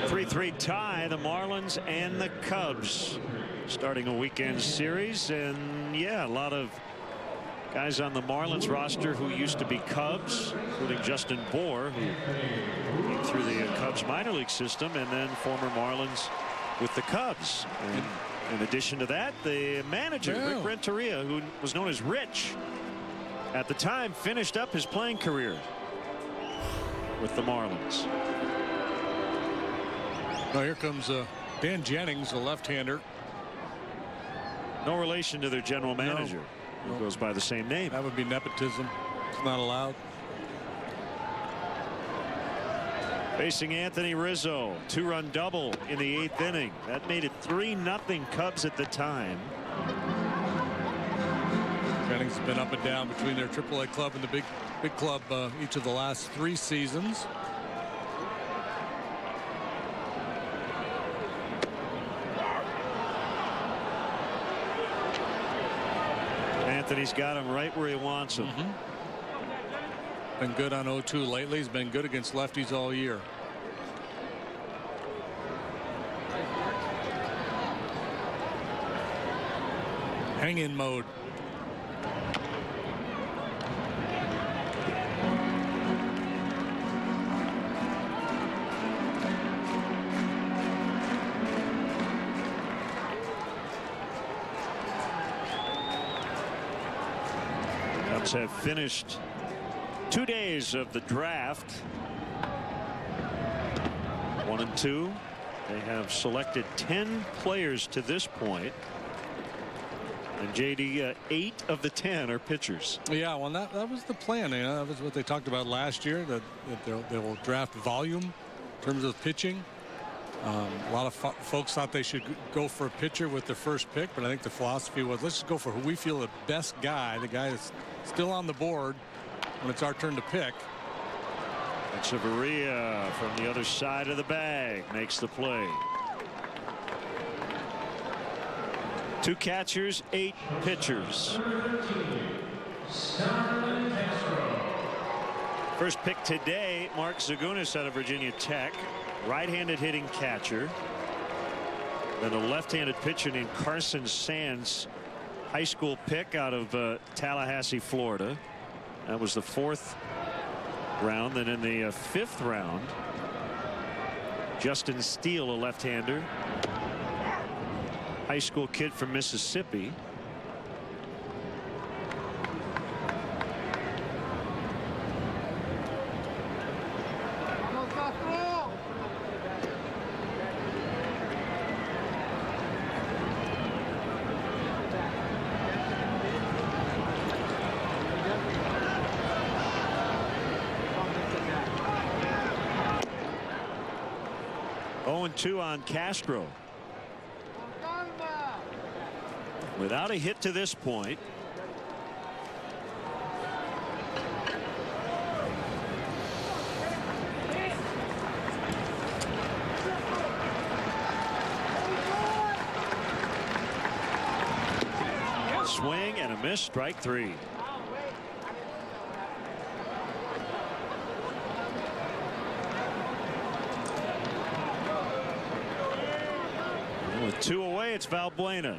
3-3 tie, the Marlins and the Cubs starting a weekend series. And yeah, a lot of guys on the Marlins roster who used to be Cubs, including Justin Bour, who came through the Cubs minor league system, and then former Marlins with the Cubs. And in addition to that, the manager, Rick Renteria, who was known as Rich at the time, finished up his playing career with the Marlins. Now here comes Dan Jennings, a left-hander. No relation to their general manager, who goes by the same name. That would be nepotism. It's not allowed. Facing Anthony Rizzo, 2-run double in the 8th inning. That made it 3-0 Cubs at the time. Jennings has been up and down between their AAA club and the big club each of the last 3 seasons. Anthony's got him right where he wants him. Been good on 0-2 lately. He's been good against lefties all year. Hang-in mode. Cubs have finished 2 days of the draft. 1 and 2. They have selected 10 players to this point. And JD, 8 of the 10 are pitchers. Yeah, well, that was the plan. You know, that was what they talked about last year, that they will draft volume in terms of pitching. A lot of folks thought they should go for a pitcher with their first pick, but I think the philosophy was, let's just go for who we feel the best guy, the guy that's still on the board when it's our turn to pick. Echeverria from the other side of the bag makes the play. 2 catchers, 8 pitchers. First pick today, Mark Zagunis out of Virginia Tech, right-handed hitting catcher. Then a left-handed pitcher named Carson Sands, high school pick out of Tallahassee, Florida. That was the 4th round. Then in the 5th round, Justin Steele, a left-hander, high school kid from Mississippi. Two on Castro. Without a hit to this point. Swing and a miss, strike 3. With 2 away, it's Valbuena.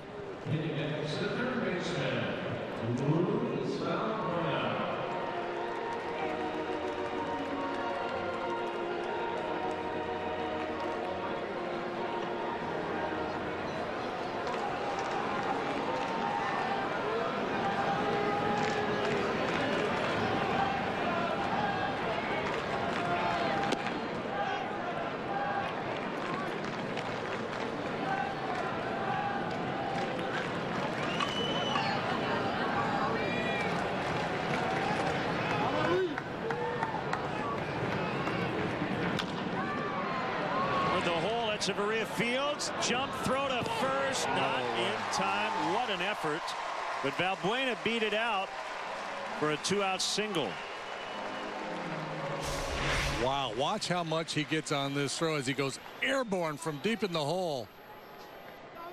Echeverria fields, jump throw to first, not in time. What an effort. But Valbuena beat it out for a 2-out single. Wow, watch how much he gets on this throw as he goes airborne from deep in the hole.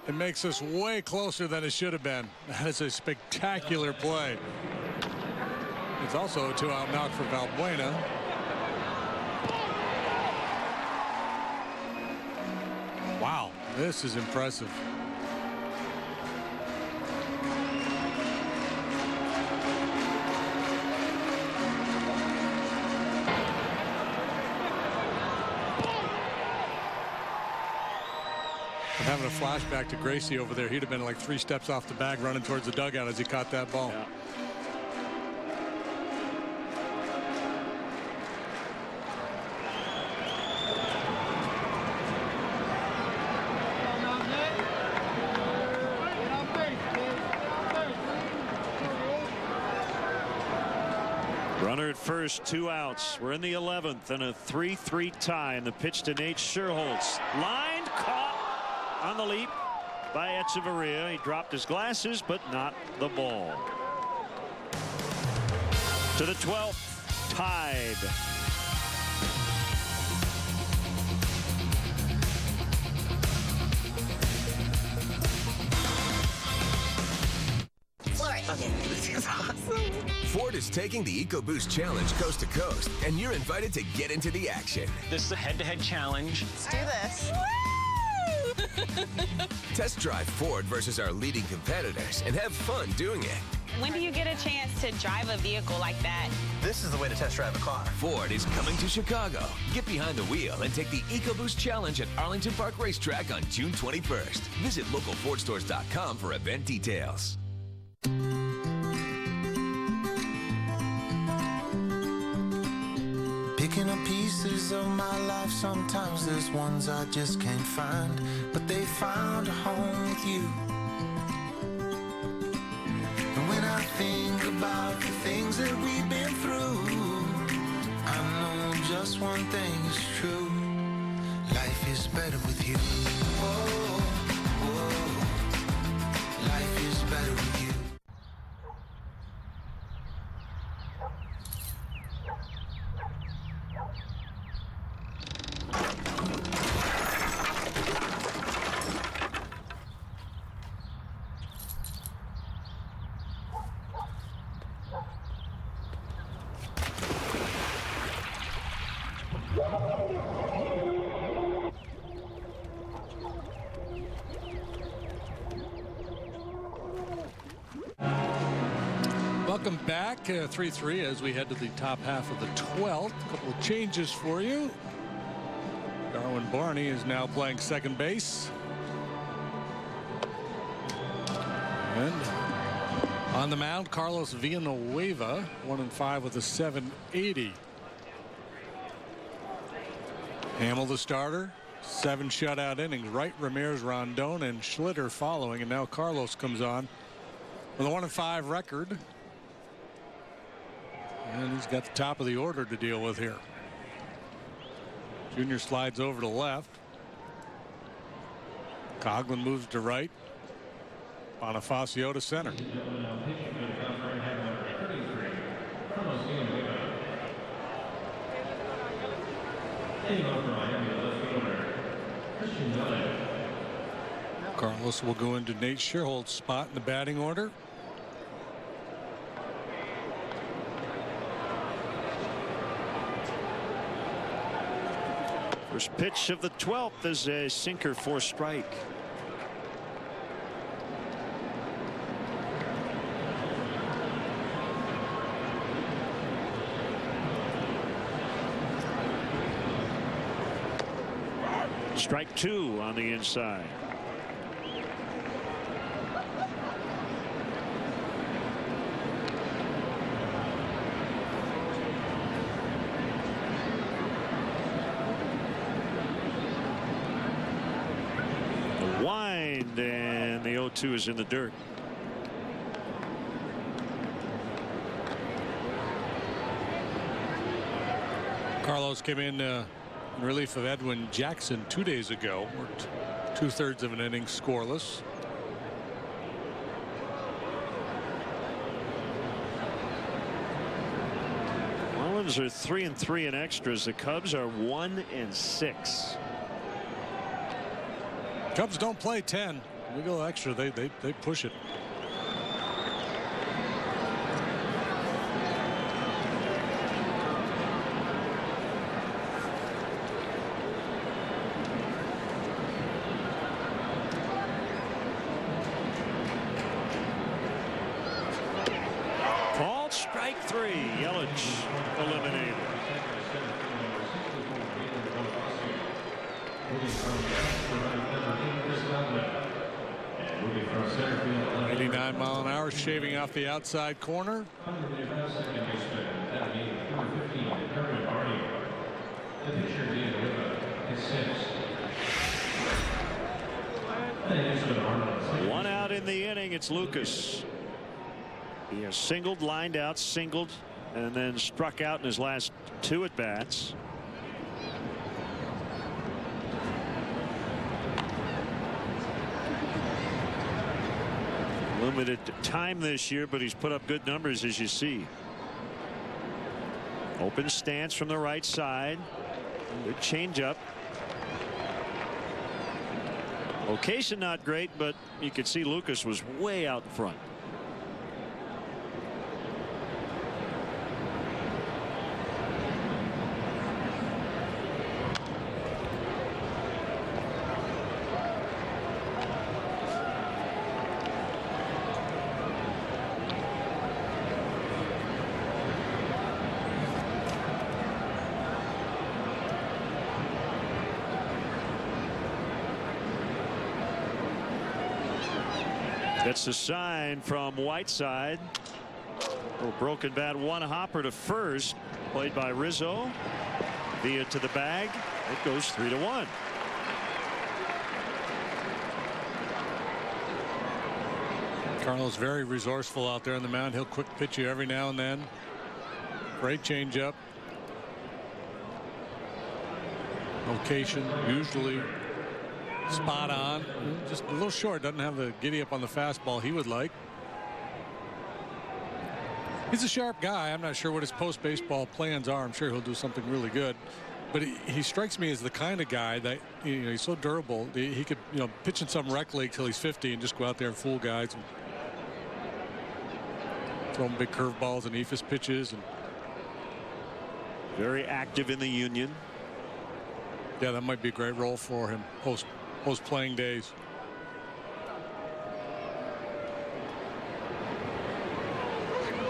It makes us way closer than it should have been. That is a spectacular play. It's also a 2-out knock for Valbuena. This is impressive. I'm having a flashback to Gracie over there. He'd have been like 3 steps off the bag running towards the dugout as he caught that ball. Yeah. Runner at first, 2 outs. We're in the 11th and a 3-3 tie. And the pitch to Nate Scherholtz. Lined, caught on the leap by Echeverria. He dropped his glasses, but not the ball. To the 12th, tied. Okay, this is awesome. Ford is taking the EcoBoost Challenge coast to coast, and you're invited to get into the action. This is a head-to-head challenge. Let's do this. Test drive Ford versus our leading competitors and have fun doing it. When do you get a chance to drive a vehicle like that? This is the way to test drive a car. Ford is coming to Chicago. Get behind the wheel and take the EcoBoost Challenge at Arlington Park Racetrack on June 21st. Visit localfordstores.com for event details. Picking up pieces of my life, sometimes there's ones I just can't find, but they found a home with you. And when I think about the things that we've been through, I know just one thing is true. Life is better with you. Whoa, whoa. Life is better with you. Welcome back, 3-3 as we head to the top half of the 12th. A couple of changes for you. Darwin Barney is now playing second base. And on the mound, Carlos Villanueva, 1-5 with a .780. Hamill the starter, 7 shutout innings. Wright, Ramirez, Rondon, and Schlitter following. And now Carlos comes on with a 1-5 record. And he's got the top of the order to deal with here. Junior slides over to left. Coughlin moves to right. Bonifacio to center. Carlos will go into Nate Scherholtz's spot in the batting order. First pitch of the 12th is a sinker for strike. Strike 2 on the inside. Wind, and the 0-2 is in the dirt. Carlos came in relief of Edwin Jackson 2 days ago. Worked 2/3 of an inning scoreless. Marlins are 3-3 in extras. The Cubs are 1-6. Cubs don't play 10. We go extra. They push it. Strike 3. Yelich eliminated. Moving from center field, 89 mile an hour, shaving off the outside corner. One out in the inning. It's Lucas. He has singled, lined out, singled, and then struck out in his last 2 at bats. Limited time this year, but he's put up good numbers, as you see. Open stance from the right side. Good changeup. Location not great, but you could see Lucas was way out in front. That's a sign from Whiteside. Oh, broken bat, one hopper to first, played by Rizzo. Via to the bag. It goes 3-1. Carlos very resourceful out there on the mound. He'll quick pitch you every now and then. Great changeup. Location usually spot on. Just a little short. Doesn't have the giddy up on the fastball he would like. He's a sharp guy. I'm not sure what his post baseball plans are. I'm sure he'll do something really good. But he strikes me as the kind of guy that, you know, he's so durable. He could, you know, pitch in some rec league till he's 50 and just go out there and fool guys. And throw him big curveballs and eephus pitches. And very active in the Union. Yeah, that might be a great role for him post playing days.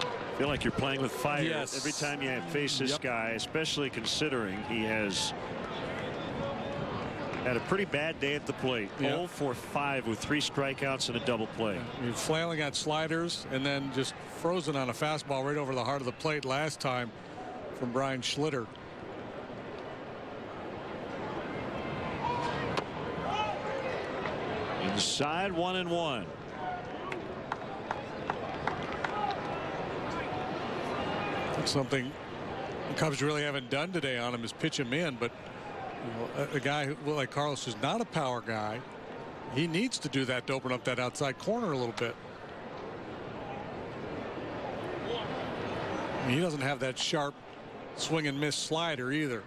I feel like you're playing with fire. Yes. Every time you face this guy, especially considering he has had a pretty bad day at the plate. 0 for 5 with 3 strikeouts and a double play. You're flailing at sliders and then just frozen on a fastball right over the heart of the plate last time from Brian Schlitter. Inside, 1-1. Something the Cubs really haven't done today on him is pitch him in, but you know, a guy who, like Carlos, is not a power guy. He needs to do that to open up that outside corner a little bit. I mean, he doesn't have that sharp swing and miss slider either.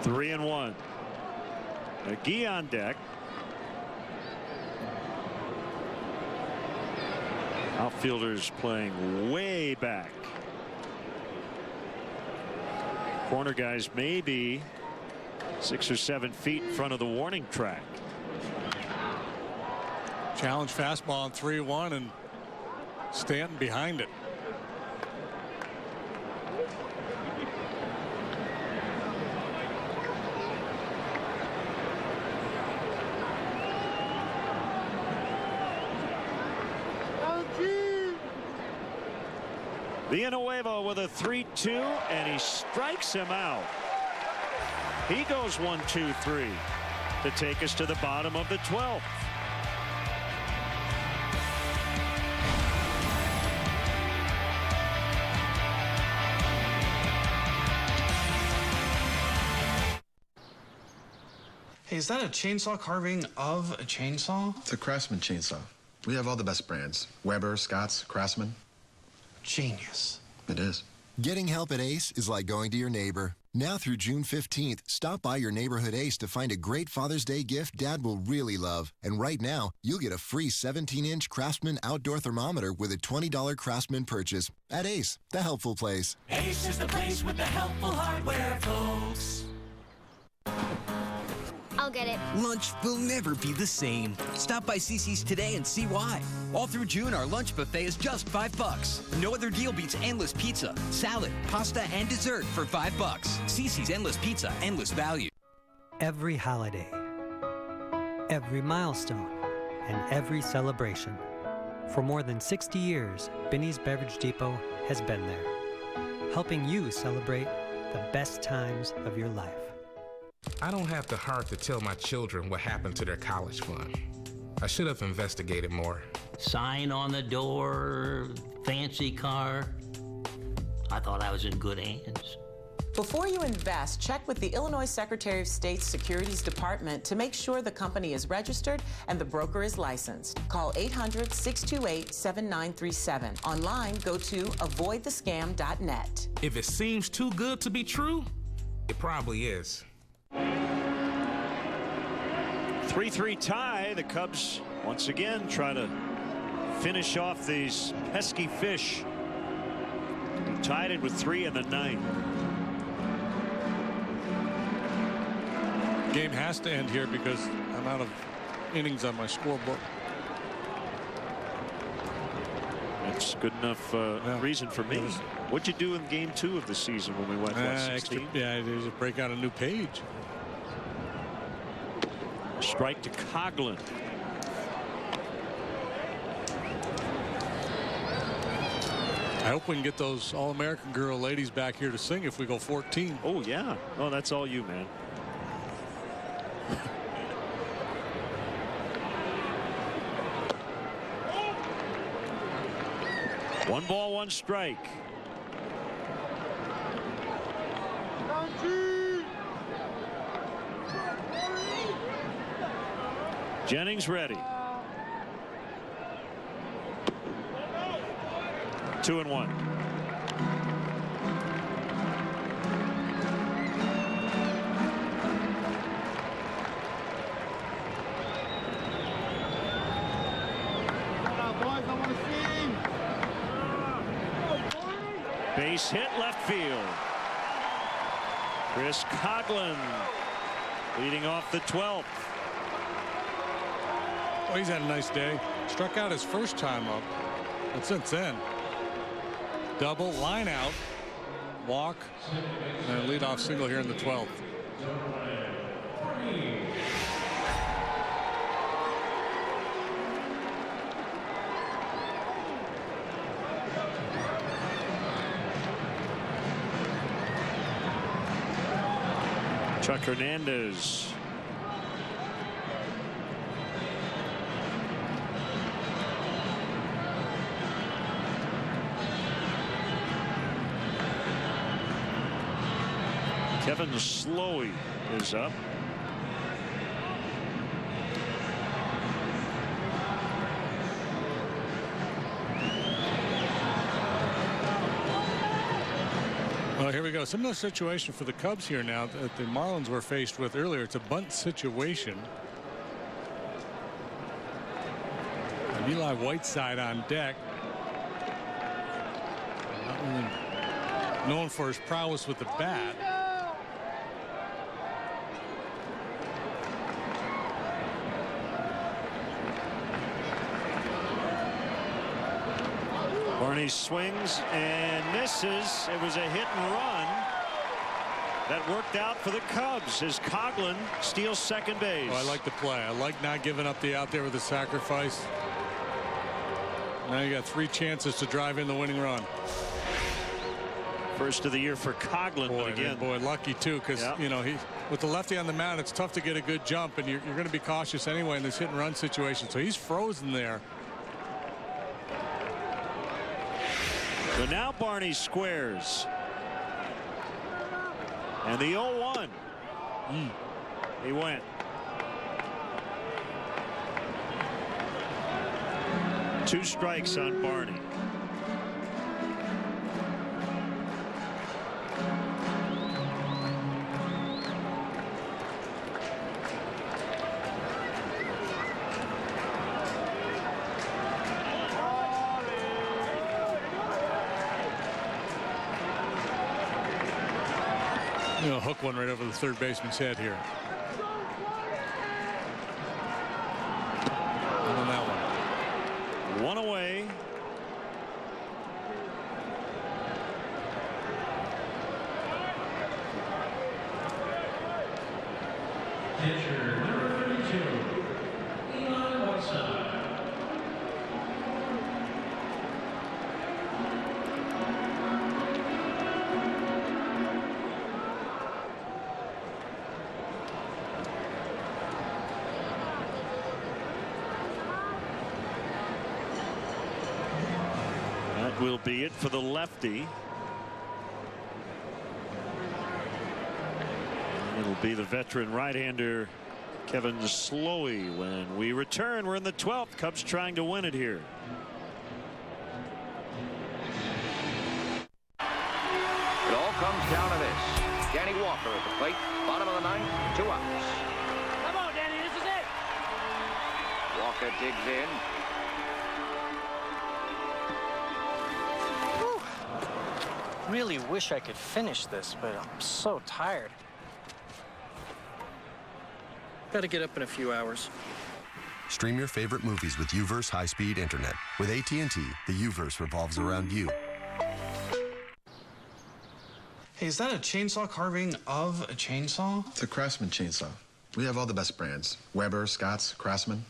Three and 1. McGee on deck. Outfielders playing way back. Corner guys maybe 6 or 7 feet in front of the warning track. Challenge fastball on 3-1 and Stanton behind it. Villanueva with a 3-2, and he strikes him out. He goes 1-2-3 to take us to the bottom of the 12th. Hey, is that a chainsaw carving of a chainsaw? It's a Craftsman chainsaw. We have all the best brands. Weber, Scotts, Craftsman. Genius. It is. Getting help at Ace is like going to your neighbor. Now through June 15th, stop by your neighborhood Ace to find a great Father's Day gift Dad will really love. And right now, you'll get a free 17-inch Craftsman outdoor thermometer with a $20 Craftsman purchase at Ace, the helpful place. Ace is the place with the helpful hardware, folks. I'll get it. Lunch will never be the same. Stop by CC's today and see why. All through June, our lunch buffet is just $5. No other deal beats endless pizza, salad, pasta, and dessert for $5. CC's Endless Pizza, endless value. Every holiday, every milestone, and every celebration. For more than 60 years, Binny's Beverage Depot has been there, helping you celebrate the best times of your life. I don't have the heart to tell my children what happened to their college fund. I should have investigated more. Sign on the door, fancy car. I thought I was in good hands. Before you invest, check with the Illinois Secretary of State's Securities Department to make sure the company is registered and the broker is licensed. Call 800-628-7937. Online, go to avoidthescam.net. If it seems too good to be true, it probably is. 3-3 tie. The Cubs once again try to finish off these pesky fish. They tied it with 3 in the 9th. Game has to end here because I'm out of innings on my scoreboard. That's good enough reason for me. What'd you do in game 2 of the season when we went 16? Yeah, there's a break out a new page. Strike to Coughlin. I hope we can get those All-American girl ladies back here to sing if we go 14. Oh, yeah. Oh, that's all you, man. One ball, one strike. Jennings ready. 2-1. Base hit left field. Chris Coughlin leading off the 12th. Oh, he's had a nice day. Struck out his first time up. And since then, double, line out, walk, and a leadoff single here in the 12th. Chuck Hernandez. Kevin Slowey is up. Well, here we go. Similar situation for the Cubs here now that the Marlins were faced with earlier. It's a bunt situation. And Eli Whiteside on deck. Not really known for his prowess with the bat. Barney swings and misses. It was a hit and run that worked out for the Cubs as Coughlin steals second base. Oh, I like the play. I like not giving up the out there with the sacrifice. Now you got 3 chances to drive in the winning run. First of the year for Coughlin. Boy, again, boy, lucky too, because you know with the lefty on the mound, it's tough to get a good jump, and you're going to be cautious anyway in this hit and run situation. So he's frozen there. So now Barney squares. And the 0-1. He went. Two strikes on Barney. Hook one right over the third baseman's head here. And on that one. One away. Pitcher number 32, Eli Whiteside. That will be it for the lefty. It'll be the veteran right-hander Kevin Slowey when we return. We're in the 12th. Cubs trying to win it here. It all comes down to this. Danny Walker at the plate. Bottom of the ninth. 2 outs. Come on, Danny, this is it. Walker digs in. Really wish I could finish this, but I'm so tired. Gotta get up in a few hours. Stream your favorite movies with UVerse high-speed internet. With AT&T, the UVerse revolves around you. Hey, is that a chainsaw carving of a chainsaw? It's a Craftsman chainsaw. We have all the best brands. Weber, Scotts, Craftsman.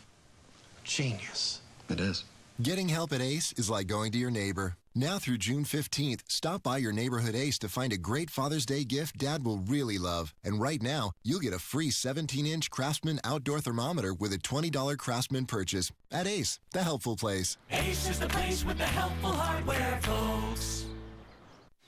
Genius. It is. Getting help at Ace is like going to your neighbor. Now through June 15th, stop by your neighborhood Ace to find a great Father's Day gift Dad will really love. And right now, you'll get a free 17-inch Craftsman outdoor thermometer with a $20 Craftsman purchase at Ace, the helpful place. Ace is the place with the helpful hardware, folks.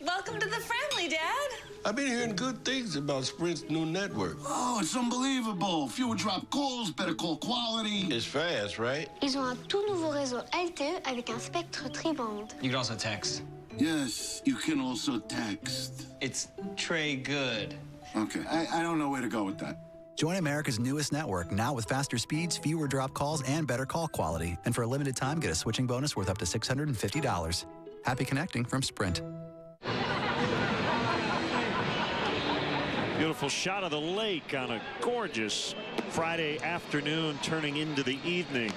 Welcome to the family, Dad. I've been hearing good things about Sprint's new network. Oh, it's unbelievable. Fewer drop calls, better call quality. It's fast, right? Ils ont un tout nouveau réseau LTE avec un spectre tri-bande. You can also text. Yes, you can also text. It's Trey Good. Okay, I don't know where to go with that. Join America's newest network, now with faster speeds, fewer drop calls, and better call quality. And for a limited time, get a switching bonus worth up to $650. Happy connecting from Sprint. Beautiful shot of the lake on a gorgeous Friday afternoon turning into the evening.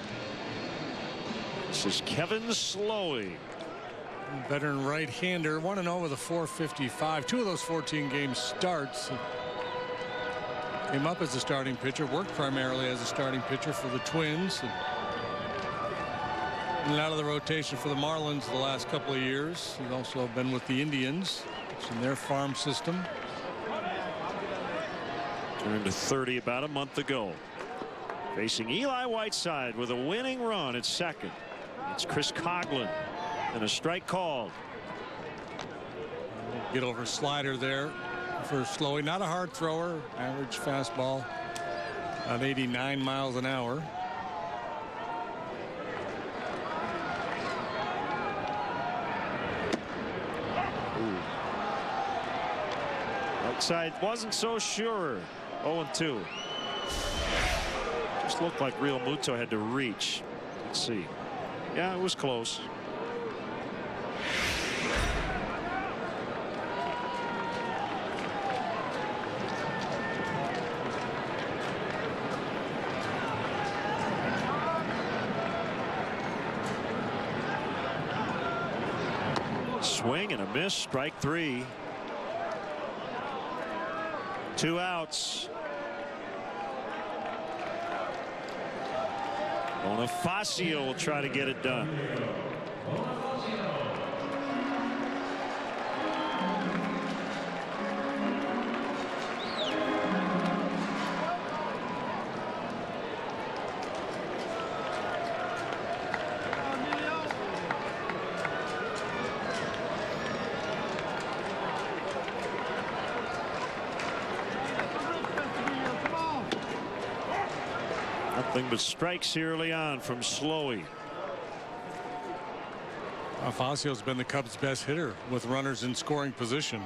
This is Kevin Slowey. Veteran right-hander, 1-0 with a .455. 2 of those 14 game starts. Came up as a starting pitcher, worked primarily as a starting pitcher for the Twins. And out of the rotation for the Marlins the last couple of years. He's also been with the Indians. It's in their farm system. Turned to 30 about a month ago. Facing Eli Whiteside with a winning run at second. It's Chris Coughlin and a strike called. Get over slider there for Slowey. Not a hard thrower. Average fastball. About 89 miles an hour. Outside wasn't so sure. 0-2. Just looked like Real Muto had to reach. Let's see. Yeah, it was close. Swing and a miss. Strike 3. 2 outs. Bonifacio will try to get it done. Nothing but strikes early on from Slowey. Bonifacio been the Cubs' best hitter with runners in scoring position.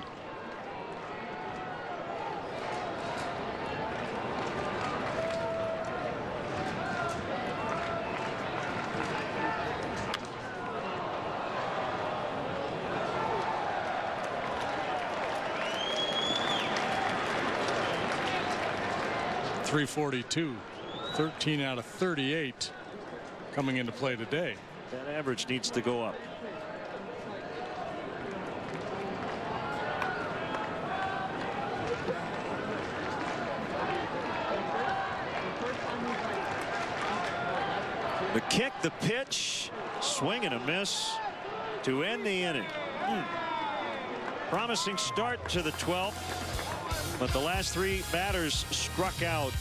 .342, 13 out of 38 coming into play today. That average needs to go up. The kick, the pitch, swing and a miss to end the inning. Promising start to the 12th, but the last 3 batters struck out.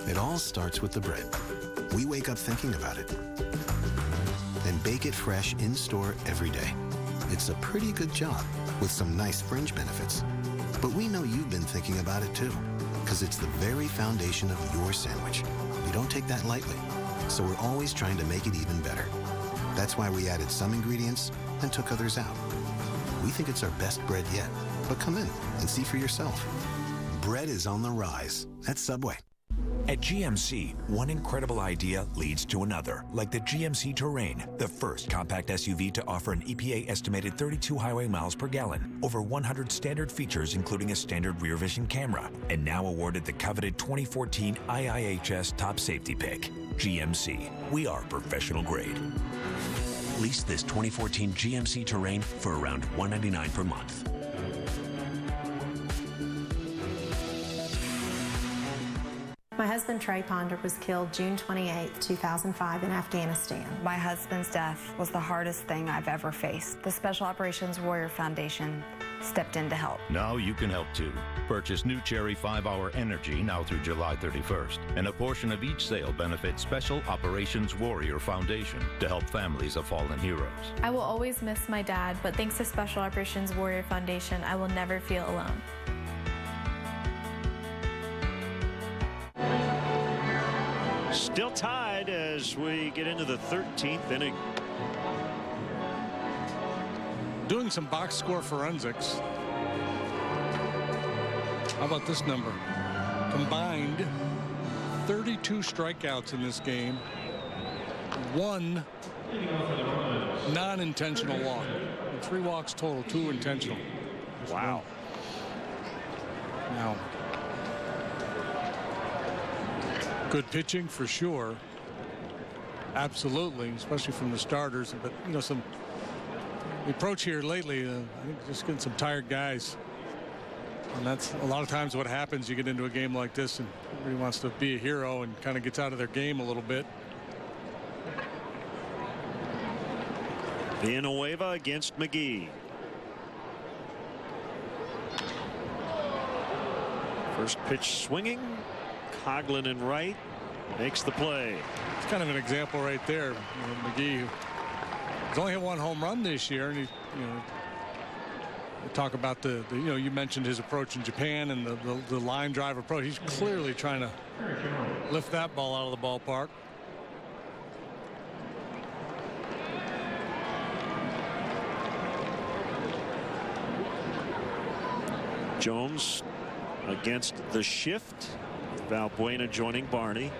It all starts with the bread. We wake up thinking about it, then bake it fresh in-store every day. It's a pretty good job with some nice fringe benefits. But we know you've been thinking about it too, because it's the very foundation of your sandwich. We don't take that lightly, so we're always trying to make it even better. That's why we added some ingredients and took others out. We think it's our best bread yet, but come in and see for yourself. Bread is on the rise at Subway. At GMC, one incredible idea leads to another, like the GMC Terrain, the first compact SUV to offer an EPA estimated 32 highway miles per gallon, over 100 standard features including a standard rear vision camera, and now awarded the coveted 2014 IIHS Top Safety Pick. GMC, we are professional grade. Lease this 2014 GMC Terrain for around $199 per month. My husband Trey Ponder was killed June 28, 2005 in Afghanistan. My husband's death was the hardest thing I've ever faced. The Special Operations Warrior Foundation stepped in to help. Now you can help too. Purchase new Cherry 5-Hour Energy now through July 31st. And a portion of each sale benefits Special Operations Warrior Foundation to help families of fallen heroes. I will always miss my dad, but thanks to Special Operations Warrior Foundation, I will never feel alone. Still tied as we get into the 13th inning. Doing some box score forensics. How about this number? Combined 32 strikeouts in this game. 1 non-intentional walk. 3 walks total, 2 intentional. Wow. Now, good pitching for sure. Absolutely, especially from the starters. But, you know, the approach here lately, I think just getting some tired guys. And that's a lot of times what happens. You get into a game like this and everybody wants to be a hero and kind of gets out of their game a little bit. Villanueva against McGee. First pitch swinging. Coughlin in right, makes the play. It's kind of an example right there. You know, McGee has only hit 1 home run this year, and he, you know, talk about the you know, you mentioned his approach in Japan and the line drive approach. He's clearly trying to lift that ball out of the ballpark. Jones against the shift. Valbuena joining Barney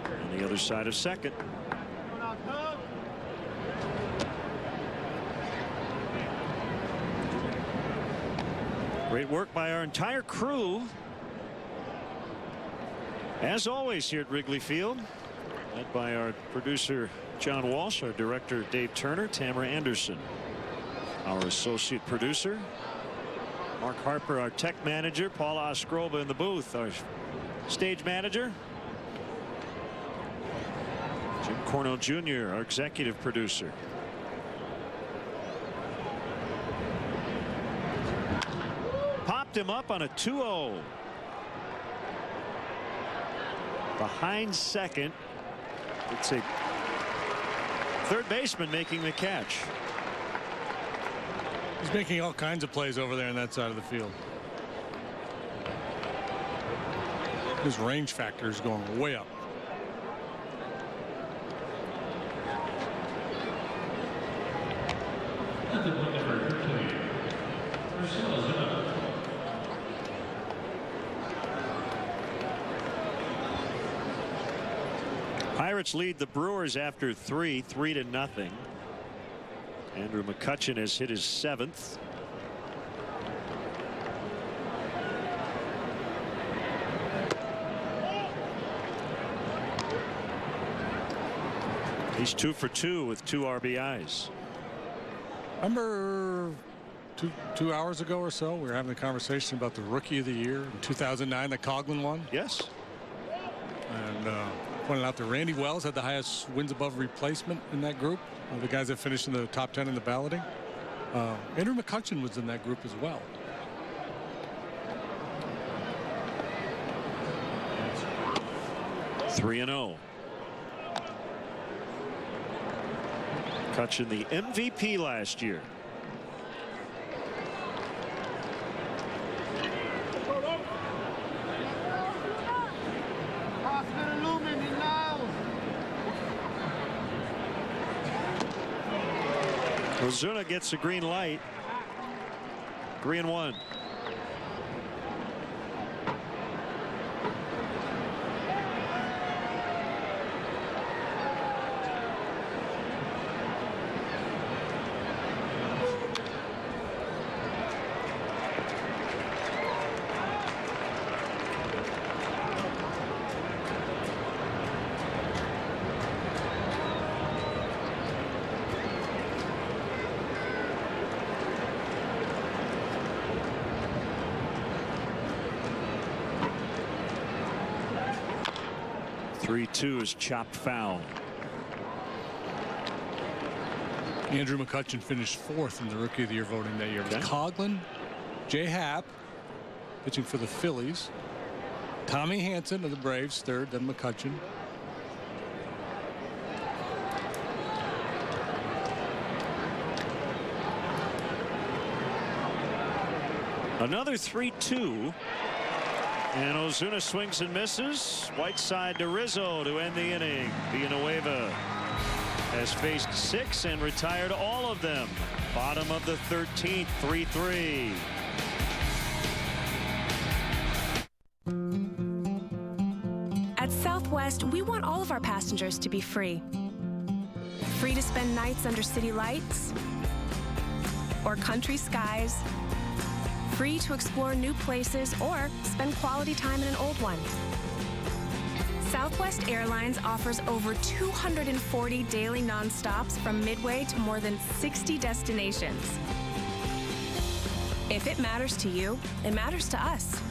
on the other side of second. Great work by our entire crew, as always, here at Wrigley Field, led by our producer John Walsh, our director Dave Turner, Tamara Anderson, our associate producer Mark Harper, our tech manager, Paul Oskrova in the booth, our stage manager Jim Cornell Jr., our executive producer. Popped him up on a 2-0. Behind second. It's a third baseman making the catch. He's making all kinds of plays over there on that side of the field. His range factor is going way up. Pirates lead the Brewers after 3-0. Andrew McCutchen has hit his 7th. He's 2 for 2 with 2 RBIs. Remember two hours ago or so, we were having a conversation about the Rookie of the Year in 2009 that Coughlin won. Yes. And pointed out that Randy Wells had the highest wins above replacement in that group. The guys that finished in the top 10 in the balloting. Andrew McCutchen was in that group as well. Three and 0. McCutchen, the MVP last year. Ozuna gets a green light. 3-1. Two is chopped foul. Andrew McCutchen finished 4th in the Rookie of the Year voting that year. It was Coughlin, Jay Happ pitching for the Phillies, Tommy Hanson of the Braves 3rd, then McCutchen. Another 3-2. And Ozuna swings and misses. Whiteside to Rizzo to end the inning. Villanueva has faced 6 and retired all of them. Bottom of the 13th, 3-3. At Southwest, we want all of our passengers to be free. Free to spend nights under city lights or country skies. Free to explore new places or spend quality time in an old one. Southwest Airlines offers over 240 daily nonstops from Midway to more than 60 destinations. If it matters to you, it matters to us.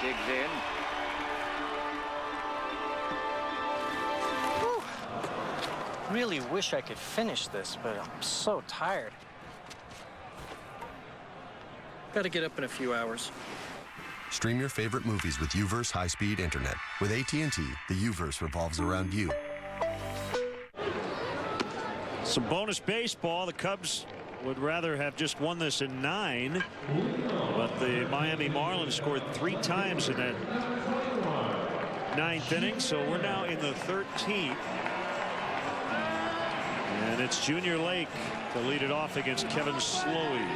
Digs in. Whew. Really wish I could finish this, but I'm so tired. Gotta get up in a few hours. Stream your favorite movies with UVerse high-speed internet. With AT&T, the UVerse revolves around you. Some bonus baseball. The Cubs would rather have just won this in 9, but the Miami Marlins scored 3 times in that 9th inning, so we're now in the 13th, and it's Junior Lake to lead it off against Kevin Slowey.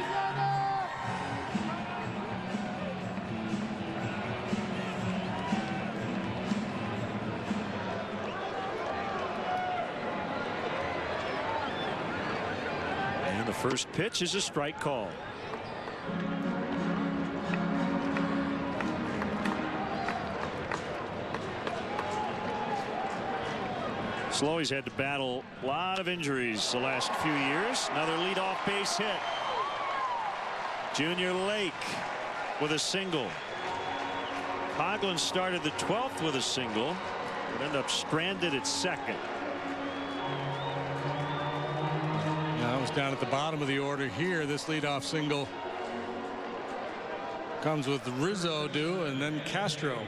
First pitch is a strike call. Slowey's had to battle a lot of injuries the last few years. Another leadoff base hit. Junior Lake with a single. Coughlin started the 12th with a single, but ended up stranded at second. Down at the bottom of the order here. This leadoff single comes with Rizzo due and then Castro.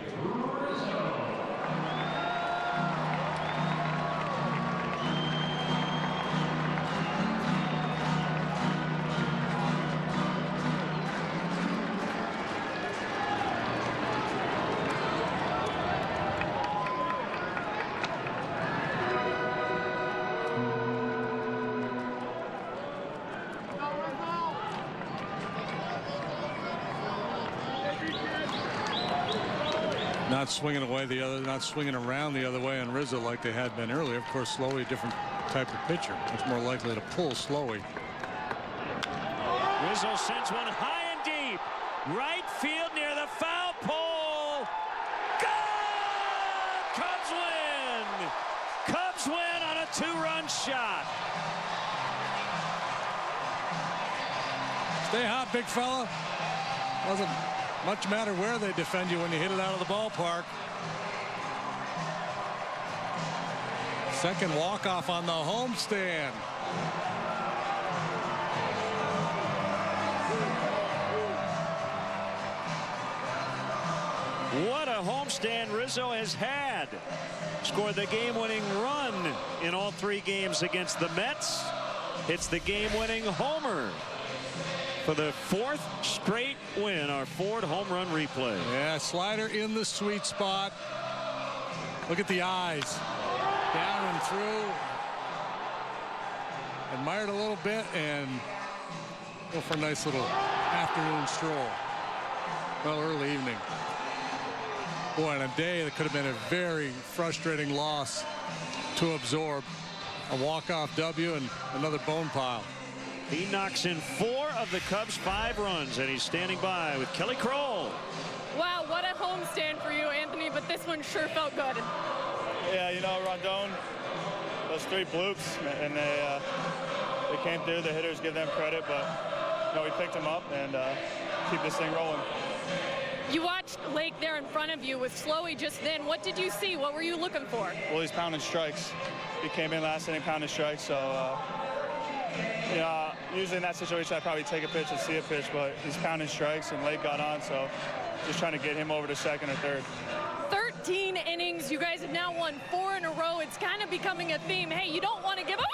not swinging away the other, not swinging around the other way on Rizzo like they had been earlier. Of course, Slowey, a different type of pitcher. Much more likely to pull Slowey. Rizzo sends one high and deep. Right field near the foul pole. Gone! Cubs win! Cubs win on a 2-run shot. Stay hot, big fella. Doesn't much matter where they defend you when you hit it out of the ballpark. Second walk-off on the homestand. What a homestand Rizzo has had. Scored the game-winning run in all 3 games against the Mets. Hits the game-winning homer for the 4th straight win, our Ford home run replay. Yeah, slider in the sweet spot. Look at the eyes. Down and through. Admired a little bit and go for a nice little afternoon stroll. Well, early evening. Boy, on a day that could have been a very frustrating loss to absorb. A walk-off W and another bone pile. He knocks in 4 of the Cubs' 5 runs, and he's standing by with Kelly Kroll. Wow, what a homestand for you, Anthony, but this one sure felt good. Yeah, you know, Rondon, those 3 bloops, and they came through. The hitters give them credit, but, you know, we picked them up and keep this thing rolling. You watched Lake there in front of you with Slowey just then. What did you see? What were you looking for? Well, he's pounding strikes. He came in last inning pounding strikes, so, you know, usually in that situation I'd probably take a pitch and see a pitch, but he's pounding strikes and Lake got on, so just trying to get him over to second or third. 13 innings. You guys have now won 4 in a row. It's kind of becoming a theme. Hey, you don't want to give up.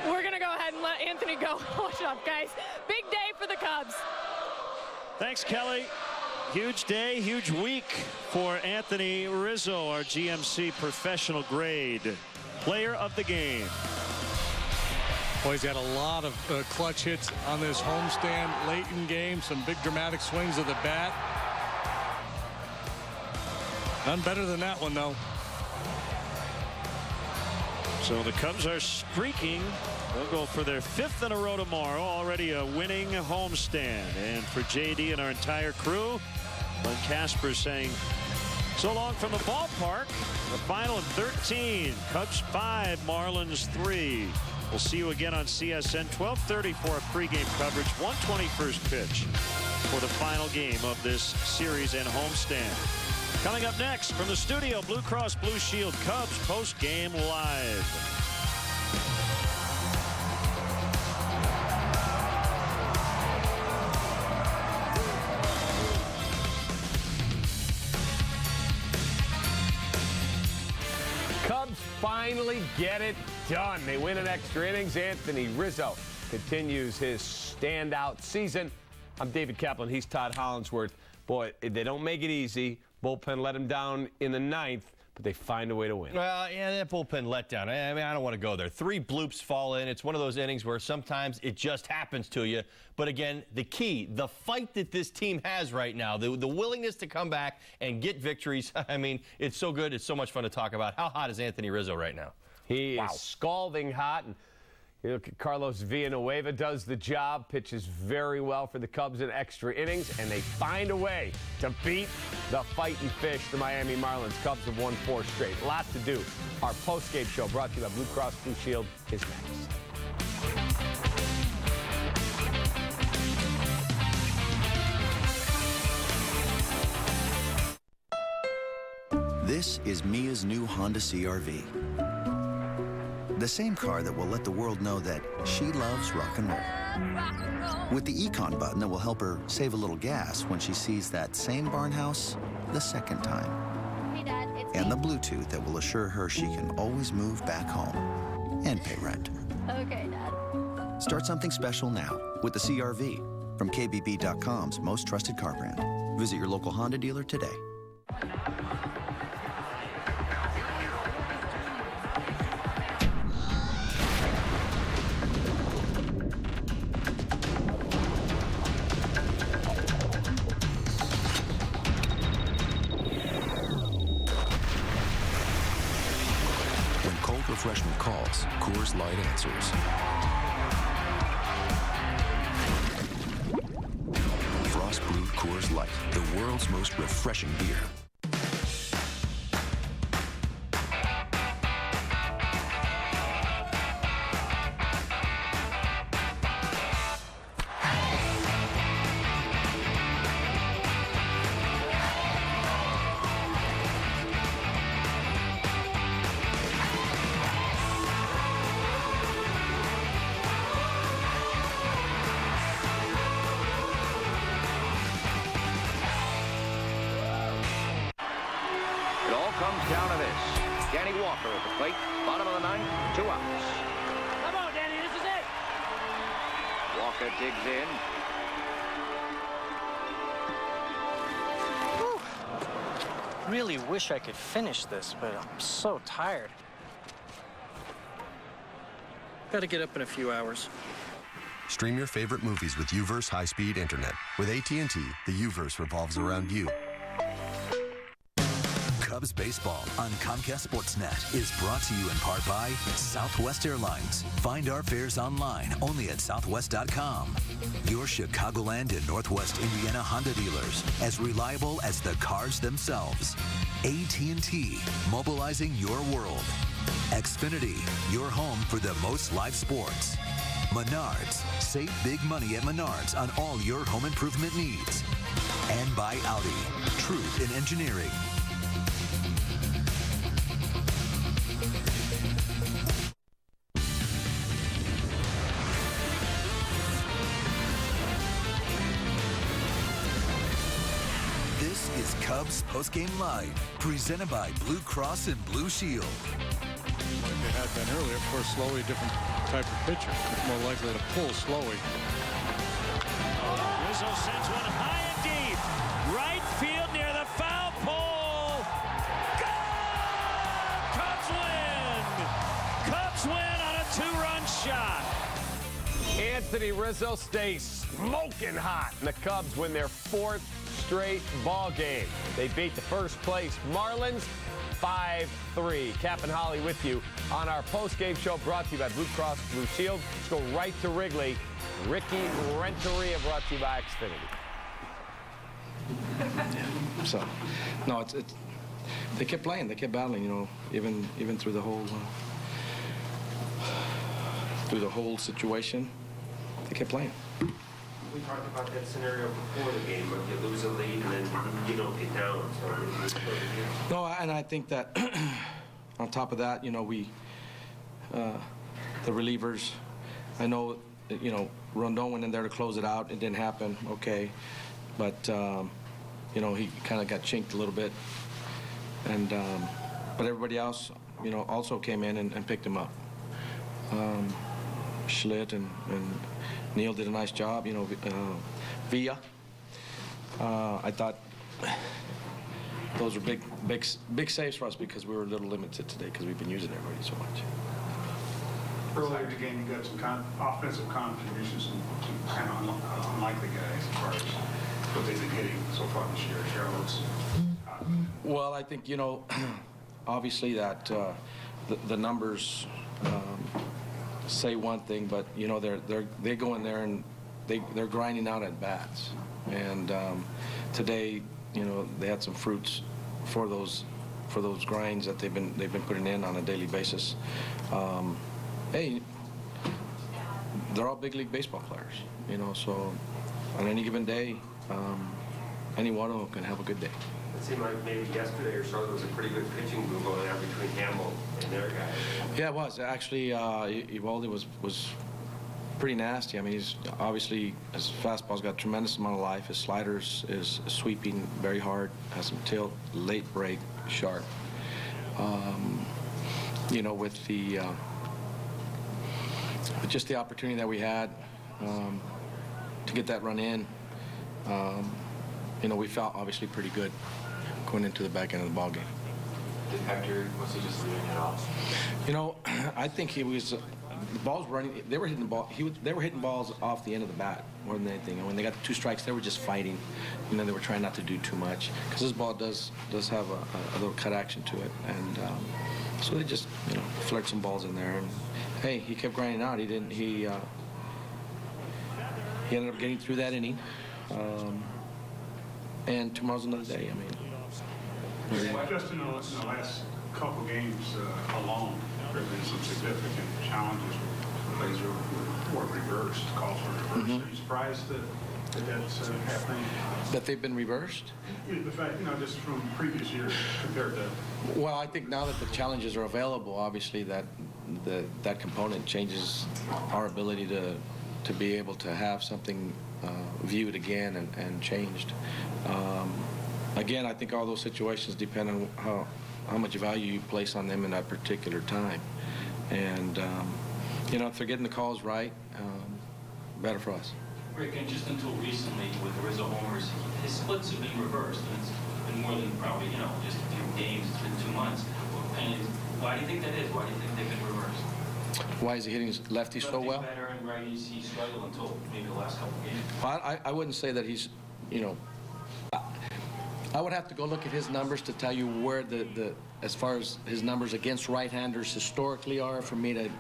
We're going to go ahead and let Anthony go. Watch up, guys. Big day for the Cubs. Thanks, Kelly. Huge day, huge week for Anthony Rizzo, our GMC professional grade player of the game. Boy, he's had a lot of clutch hits on this homestand late in game. Some big dramatic swings of the bat. None better than that one, though. So the Cubs are streaking. They'll go for their 5th in a row tomorrow. Already a winning homestand. And for JD and our entire crew, Glenn Casper saying so long from the ballpark. The final of 13. Cubs 5, Marlins 3. We'll see you again on CSN 12:30 for a pregame coverage. 1:21 pitch for the final game of this series and homestand. Coming up next from the studio, Blue Cross Blue Shield Cubs post-game live. Cubs finally get it done. They win in extra innings. Anthony Rizzo continues his standout season. I'm David Kaplan. He's Todd Hollinsworth. Boy, they don't make it easy. Bullpen let him down in the 9th, but they find a way to win. Well, yeah, that bullpen letdown. I mean, I don't want to go there. 3 bloops fall in. It's one of those innings where sometimes it just happens to you. But again, the key, the fight that this team has right now, the willingness to come back and get victories. I mean, it's so good. It's so much fun to talk about. How hot is Anthony Rizzo right now? He is scalding hot. And you know, Carlos Villanueva does the job, pitches very well for the Cubs in extra innings, and they find a way to beat the fighting fish, the Miami Marlins. Cubs have won 4 straight. Lot to do. Our post-game show brought to you by Blue Cross Blue Shield is next. This is Mia's new Honda CR-V. The same car that will let the world know that she loves rock and roll. With the Econ button that will help her save a little gas when she sees that same barn house the second time. Hey, Dad, it's And me. the Bluetooth that will assure her she can always move back home and pay rent. Okay, Dad. Start something special now with the CR-V from KBB.com's most trusted car brand. Visit your local Honda dealer today. refreshment calls, Coors Light answers. Frost brewed Coors Light, the world's most refreshing beer. Comes down to this. Danny Walker at the plate. Bottom of the ninth, 2 outs. Come on, Danny, this is it. Walker digs in. Whew. Really wish I could finish this, but I'm so tired. Gotta get up in a few hours. Stream your favorite movies with UVerse high-speed internet. With AT&T, the UVerse revolves around you. Cubs baseball on Comcast Sportsnet is brought to you in part by Southwest Airlines. Find our fares online only at southwest.com. Your Chicagoland and Northwest Indiana Honda dealers, as reliable as the cars themselves. AT&T, mobilizing your world. Xfinity, your home for the most live sports. Menards, save big money at Menards on all your home improvement needs. And by Audi, truth in engineering. This is Cubs Postgame Live, presented by Blue Cross and Blue Shield. Like they had been earlier, of course, Slowey, different type of pitcher. More likely to pull Slowey. Rizzo sends one high and deep. Right field near the foul pole. Goal! Cubs win! Cubs win on a 2-run shot. Anthony Rizzo stays smoking hot, and the Cubs win their 4th straight ball game. They beat the first place Marlins 5-3. Cap and Holly with you on our post-game show brought to you by Blue Cross Blue Shield. Let's go right to Wrigley. Ricky Renteria brought to you by Xfinity. So, no, it's they kept playing, they kept battling, you know, even through the whole situation, they kept playing. We talked about that scenario before the game, where you lose a lead and then you don't get down. So no, and I think that on top of that, you know, we the relievers, I know, you know, Rondon went in there to close it out. It didn't happen, okay, but you know, he kind of got chinked a little bit, and but everybody else, you know, also came in and picked him up. Schlitt and Neil did a nice job, you know. Villa, I thought those were big saves for us because we were a little limited today because we've been using everybody so much. Earlier in the game, you got some offensive contributions from some kind of unlikely guys as far as what they've been hitting so far this year. Sherwood's. Well, I think, you know, obviously that the numbers say one thing, but you know they go in there and they're grinding out at bats, and today, you know, they had some fruits for those grinds that they've been putting in on a daily basis. Hey, they're all big league baseball players, you know, so on any given day, any one of them can have a good day. It seemed like maybe yesterday or so there was a pretty good pitching move going out between Hamill and their guys. Yeah, it was. Actually, Evaldi was pretty nasty. I mean, he's obviously, his fastball's got a tremendous amount of life. His sliders is sweeping very hard, has some tilt, late break, sharp. You know, with just the opportunity that we had to get that run in, you know, we felt obviously pretty good going into the back end of the ball game. Did Hector, was he just leaving it off? You know, I think he was. The balls running. They were hitting the ball. They were hitting balls off the end of the bat more than anything. And when they got 2 strikes, they were just fighting. You know, they were trying not to do too much because this ball does have a little cut action to it. And So they just, flirt some balls in there. And, hey, he kept grinding out. He didn't. He ended up getting through that inning. And tomorrow's another day. I mean, just in the last couple games alone, there have been some significant challenges. Plays were reversed, calls for reversed. Are you surprised that that's happening? That they've been reversed? The fact, just from previous years compared to. Well, I think now that the challenges are available, obviously that component changes our ability to be able to have something viewed again and changed. Again, I think all those situations depend on how much value you place on them in that particular time. And, if they're getting the calls right, better for us. Rick, and just until recently with the Rizzo homers, his splits have been reversed. And it's been more than probably, just a few games. It's been 2 months. And why do you think that is? Why do you think they've been reversed? Why is he hitting lefties so well? Better and righties, he struggled until maybe the last couple of games. Well, I wouldn't say that he's, I would have to go look at his numbers to tell you where as far as his numbers against right-handers historically are for me to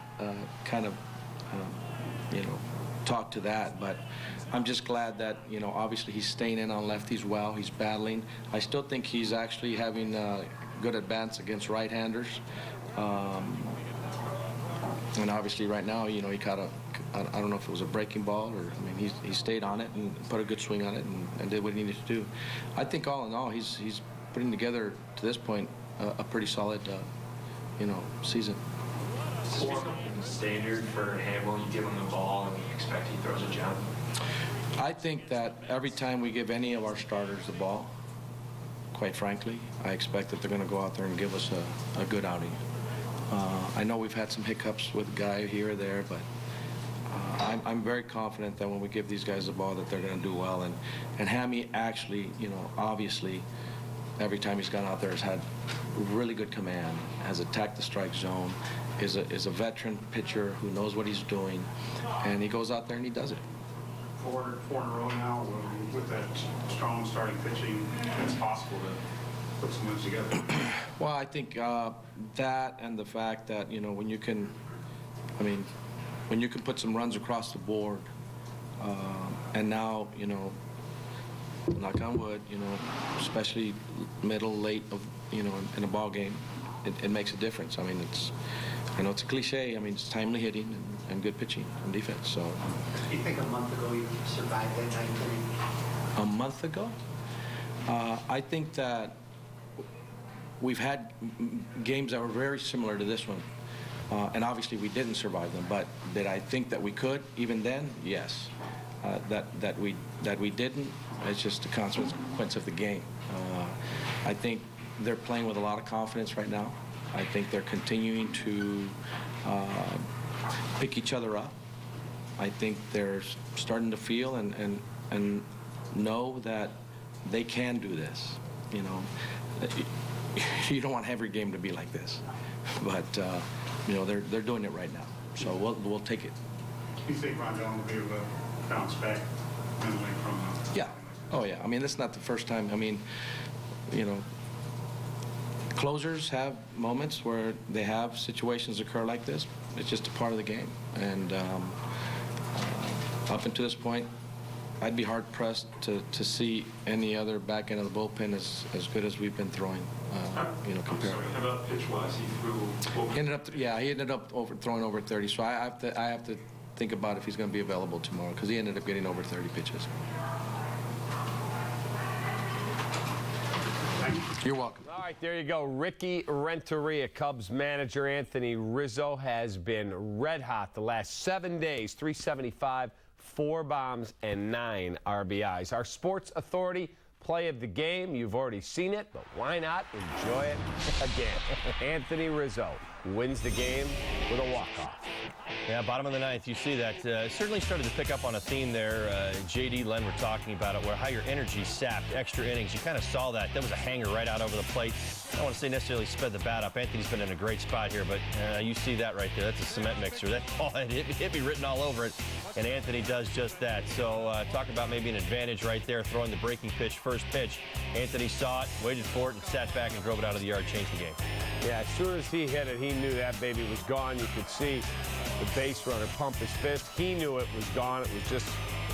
talk to that. But I'm just glad that, obviously he's staying in on lefties well. He's battling. I still think he's actually having good at-bats against right-handers. And obviously right now, he caught I don't know if it was a breaking ball or, he stayed on it and put a good swing on it and did what he needed to do. I think all in all, he's putting together, to this point, a pretty solid, season. Is this standard for Hamill? You give him the ball and you expect he throws a jump? I think that every time we give any of our starters the ball, quite frankly, I expect that they're going to go out there and give us a good outing. I know we've had some hiccups with a guy here or there, but I'm very confident that when we give these guys the ball that they're going to do well. And Hammy actually, obviously, every time he's gone out there has had really good command, has attacked the strike zone, is a veteran pitcher who knows what he's doing, and he goes out there and he does it. Four in a row now with that strong starting pitching, it's possible to put some wins together. Well, I think that and the fact that, when you can put some runs across the board, and now, knock on wood, especially middle, late of, in a ball game, it makes a difference. I know it's a cliche. It's timely hitting and good pitching and defense. So. Do you think a month ago you survived that 9th inning? A month ago? I think that we've had games that were very similar to this one. And obviously we didn't survive them, but did I think that we could even then? Yes. That we didn't, it's just a consequence of the game. I think they're playing with a lot of confidence right now. I think they're continuing to pick each other up. I think they're starting to feel and know that they can do this. You don't want every game to be like this, but they're doing it right now. So we'll take it. You think Rondell will be able to bounce back mentally from? Yeah. Oh yeah. That's not the first time. Closers have moments where they have situations occur like this. It's just a part of the game. And up until this point, I'd be hard-pressed to see any other back end of the bullpen as good as we've been throwing, compared. How about pitch-wise? He ended up throwing over 30. So I have to think about if he's going to be available tomorrow, because he ended up getting over 30 pitches. You're welcome. All right, there you go. Ricky Renteria, Cubs manager. Anthony Rizzo has been red hot the last 7 days, 375, 4 bombs, and 9 RBIs. Our sports authority play of the game. You've already seen it, but why not enjoy it again? Anthony Rizzo wins the game with a walk-off. Yeah, bottom of the 9th, you see that. Certainly started to pick up on a theme there. J.D. Len were talking about it, where how your energy sapped extra innings. You kind of saw that. That was a hanger right out over the plate. I don't want to say necessarily sped the bat up. Anthony's been in a great spot here, but you see that right there. That's a cement mixer. That ball had hit me written all over it, and Anthony does just that. So talk about maybe an advantage right there, throwing the breaking pitch, first pitch. Anthony saw it, waited for it, and sat back and drove it out of the yard, changed the game. Yeah, as soon as he hit it, he knew that baby was gone. You could see the base runner pump his fist. He knew it was gone. It was just,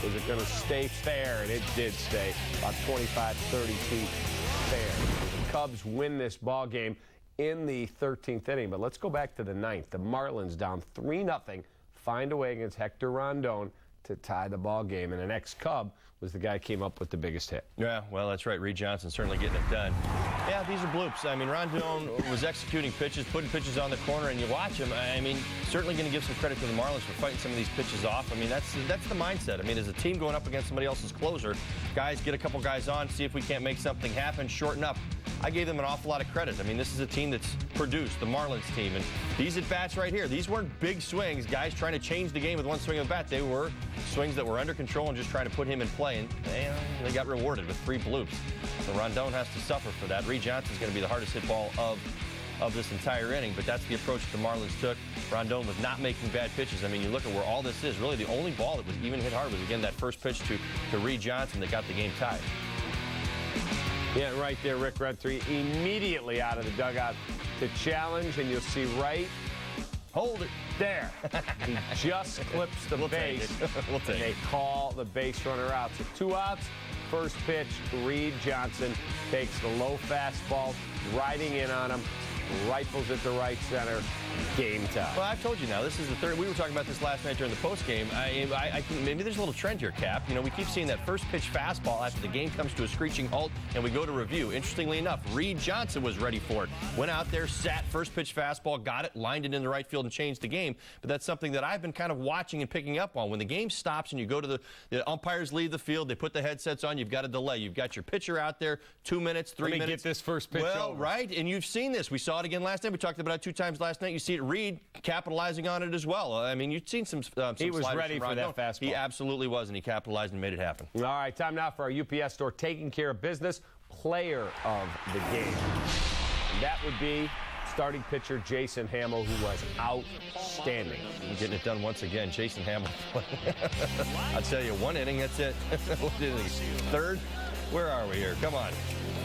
was it going to stay fair? And it did stay about 25, 30 feet fair. The Cubs win this ball game in the 13th inning. But let's go back to the 9th. The Marlins down 3-0, find a way against Hector Rondon to tie the ball game. And an ex-Cub was the guy who came up with the biggest hit. Yeah, well, that's right. Reed Johnson certainly getting it done. Yeah, these are bloops. I mean, Rondon was executing pitches, putting pitches on the corner, and you watch him. I mean, certainly going to give some credit to the Marlins for fighting some of these pitches off. I mean, that's the mindset. I mean, as a team going up against somebody else's closer, guys, get a couple guys on, see if we can't make something happen, shorten up. I gave them an awful lot of credit. I mean, this is a team that's produced, the Marlins team. And these at-bats right here, these weren't big swings, guys trying to change the game with one swing of the bat. They were swings that were under control and just trying to put him in play. And they got rewarded with 3 bloops. So Rondon has to suffer for that. Reed Johnson's going to be the hardest hit ball of this entire inning, but that's the approach that the Marlins took. Rondon was not making bad pitches. I mean, you look at where all this is. Really, the only ball that was even hit hard was, again, that first pitch to Reed Johnson that got the game tied. Yeah, right there, Rick Renfrey immediately out of the dugout to challenge, and you'll see right, hold it, there. He just clips the base. We'll take it. They call the base runner out. So 2 outs, first pitch, Reed Johnson takes the low fastball, riding in on him, rifles at the right center, game time. Well, I've told you now, this is the third. We were talking about this last night during the postgame. Maybe there's a little trend here, Cap. You know, we keep seeing that first pitch fastball after the game comes to a screeching halt, and we go to review. Interestingly enough, Reed Johnson was ready for it. Went out there, sat, first pitch fastball, got it, lined it in the right field, and changed the game. But that's something that I've been kind of watching and picking up on. When the game stops and you go to the umpires leave the field, they put the headsets on, you've got a delay. You've got your pitcher out there, 2 minutes, 3 minutes. Let me get this first pitch over. right? And you've seen this. We saw it again last night. We talked about it 2 times last night. You see it, Reed capitalizing on it as well. I mean, you've seen some he was ready for that fastball. He absolutely was, and he capitalized and made it happen. All right, time now for our UPS store taking care of business player of the game. And that would be starting pitcher Jason Hamill, who was outstanding. Getting it done once again, Jason Hamill. I'll tell you, 1 inning, that's it. 3rd? Where are we here? Come on.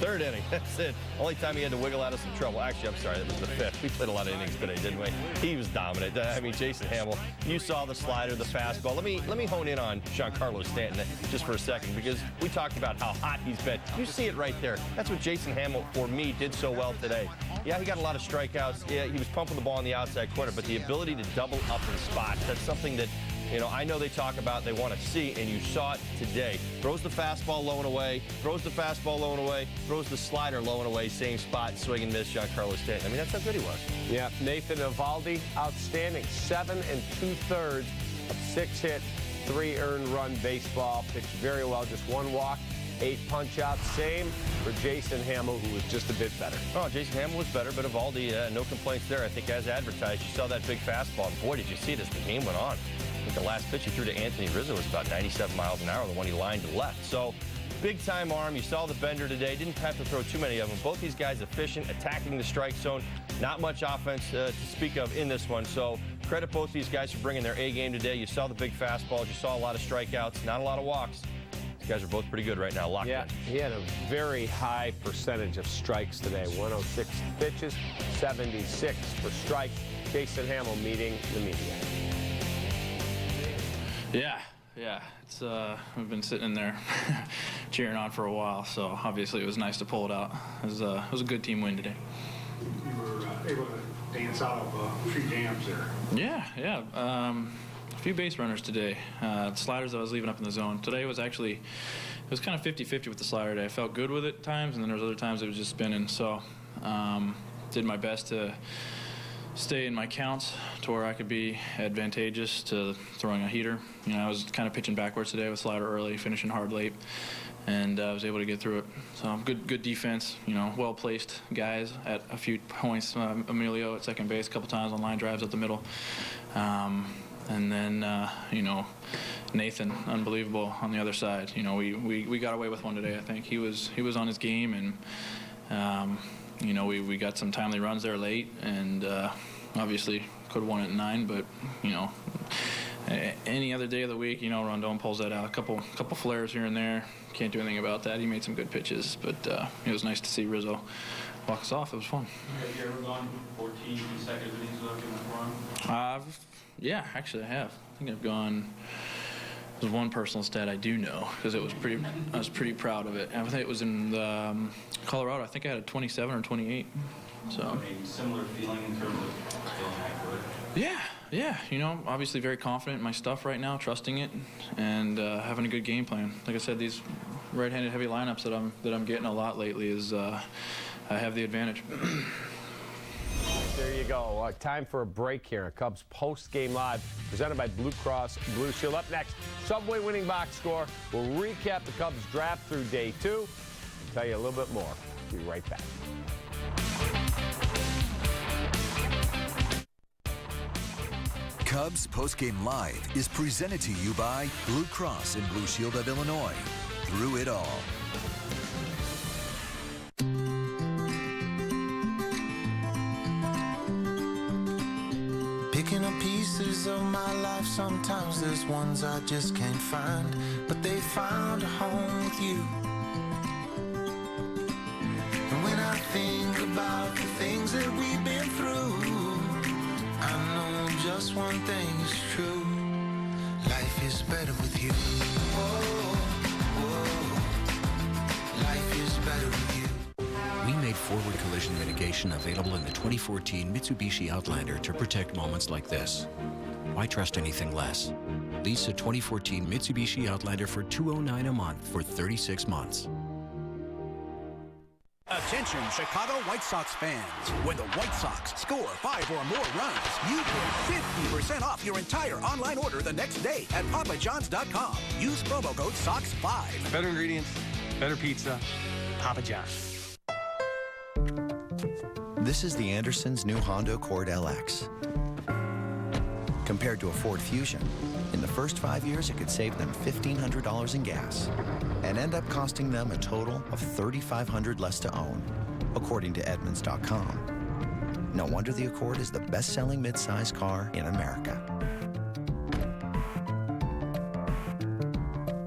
3rd inning, that's it. Only time he had to wiggle out of some trouble. Actually, I'm sorry, that was the 5th. We played a lot of innings today, didn't we? He was dominant. I mean, Jason Hamill, you saw the slider, the fastball. Let me hone in on Giancarlo Stanton just for a second, because we talked about how hot he's been. You see it right there. That's what Jason Hamill, for me, did so well today. Yeah, he got a lot of strikeouts. Yeah, he was pumping the ball in the outside corner, but the ability to double up in spots, that's something that, you know, I know they talk about, they want to see, and you saw it today. Throws the fastball low and away, throws the fastball low and away, throws the slider low and away, same spot, swing and miss, Giancarlo Stanton. I mean, that's how good he was. Yeah, Nathan Eovaldi, outstanding. 7 2/3 of 6 hit, 3 earned run baseball. Pitched very well, just 1 walk, 8 punch-outs. Same for Jason Hamill, who was just a bit better. Oh, Jason Hamill was better, but Eovaldi, no complaints there. I think as advertised, you saw that big fastball, and boy, did you see it as the game went on. I think the last pitch he threw to Anthony Rizzo was about 97 miles an hour, the one he lined to left. So, big-time arm. You saw the bender today. Didn't have to throw too many of them. Both these guys efficient, attacking the strike zone. Not much offense to speak of in this one. So, credit both these guys for bringing their A game today. You saw the big fastballs. You saw a lot of strikeouts, not a lot of walks. These guys are both pretty good right now, locked in. He had a very high percentage of strikes today. 106 pitches, 76 for strikes. Jason Hamill meeting the media. Yeah, it's we've been sitting in there cheering on for a while, so obviously it was nice to pull it out. It was a good team win today. You were able to dance out of a few jams there. Yeah. A few base runners today. Sliders I was leaving up in the zone. Today was actually, it was kind of 50-50 with the slider today. I felt good with it at times, and then there was other times it was just spinning. So did my best to stay in my counts to where I could be advantageous to throwing a heater. You know, I was kind of pitching backwards today with slider early, finishing hard late, and I was able to get through it. So good defense, you know, well-placed guys at a few points. Emilio at second base a couple times on line drives up the middle. And then, you know, Nathan, unbelievable on the other side. You know, we got away with one today, I think. He was on his game, and you know, we got some timely runs there late, and obviously could have won it at 9, but, you know, Any other day of the week, you know, Rondon pulls that out. A couple flares here and there. Can't do anything about that. He made some good pitches, but it was nice to see Rizzo walk us off. It was fun. Have you ever gone 14 consecutive innings without giving up a run? Yeah, actually I have. I think I've gone. There's one personal stat I do know because I was pretty proud of it. I think it was in Colorado. I think I had a 27 or 28. So. I mean, similar feeling in terms of feeling accurate. Yeah. You know, obviously very confident in my stuff right now, trusting it, and having a good game plan. Like I said, these right-handed heavy lineups that I'm getting a lot lately is I have the advantage. There you go. Time for a break here. Cubs post-game live presented by Blue Cross Blue Shield. Up next, Subway winning box score. We'll recap the Cubs draft through day 2 and tell you a little bit more. Be right back. Cubs Postgame Live is presented to you by Blue Cross and Blue Shield of Illinois. Through it all. Picking up pieces of my life, sometimes there's ones I just can't find, but they found a home with you. And when I think about the things that we've been through, I know just one thing is true. Life is better with you. Whoa, whoa. Life is better with you. We made forward collision mitigation available in the 2014 Mitsubishi Outlander to protect moments like this. Why trust anything less? Lease a 2014 Mitsubishi Outlander for $209 a month for 36 months. Attention, Chicago White Sox fans. When the White Sox score 5 or more runs, you get 50% off your entire online order the next day at PapaJohns.com. Use promo code SOX5. Better ingredients, better pizza, Papa John's. This is the Andersons' new Honda Accord LX. Compared to a Ford Fusion, in the first 5 years, it could save them $1,500 in gas and end up costing them a total of $3,500 less to own, according to Edmunds.com. No wonder the Accord is the best-selling midsize car in America.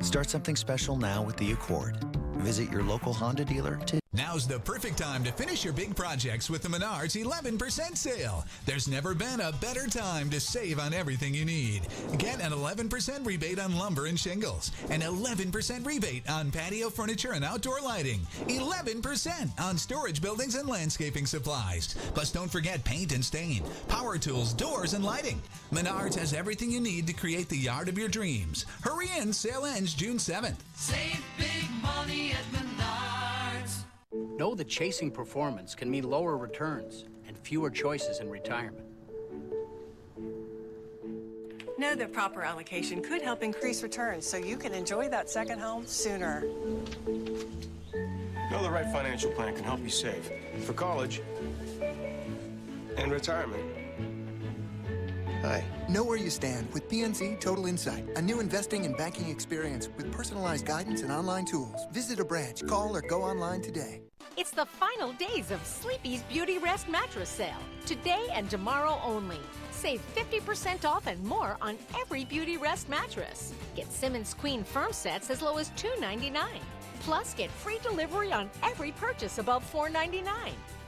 Start something special now with the Accord. Visit your local Honda dealer today. Now's the perfect time to finish your big projects with the Menards 11% sale. There's never been a better time to save on everything you need. Get an 11% rebate on lumber and shingles, an 11% rebate on patio furniture and outdoor lighting, 11% on storage buildings and landscaping supplies. Plus, don't forget paint and stain, power tools, doors, and lighting. Menards has everything you need to create the yard of your dreams. Hurry in, sale ends June 7th. Save big money at Menards. Know that chasing performance can mean lower returns and fewer choices in retirement. Know that proper allocation could help increase returns so you can enjoy that second home sooner. Know the right financial plan can help you save for college and retirement. Hi. Know where you stand with PNC Total Insight, a new investing and banking experience with personalized guidance and online tools. Visit a branch, call, or go online today. It's the final days of Sleepy's Beauty Rest Mattress Sale. Today and tomorrow only. Save 50% off and more on every Beauty Rest mattress. Get Simmons Queen Firm Sets as low as $2.99. Plus, get free delivery on every purchase above $4.99.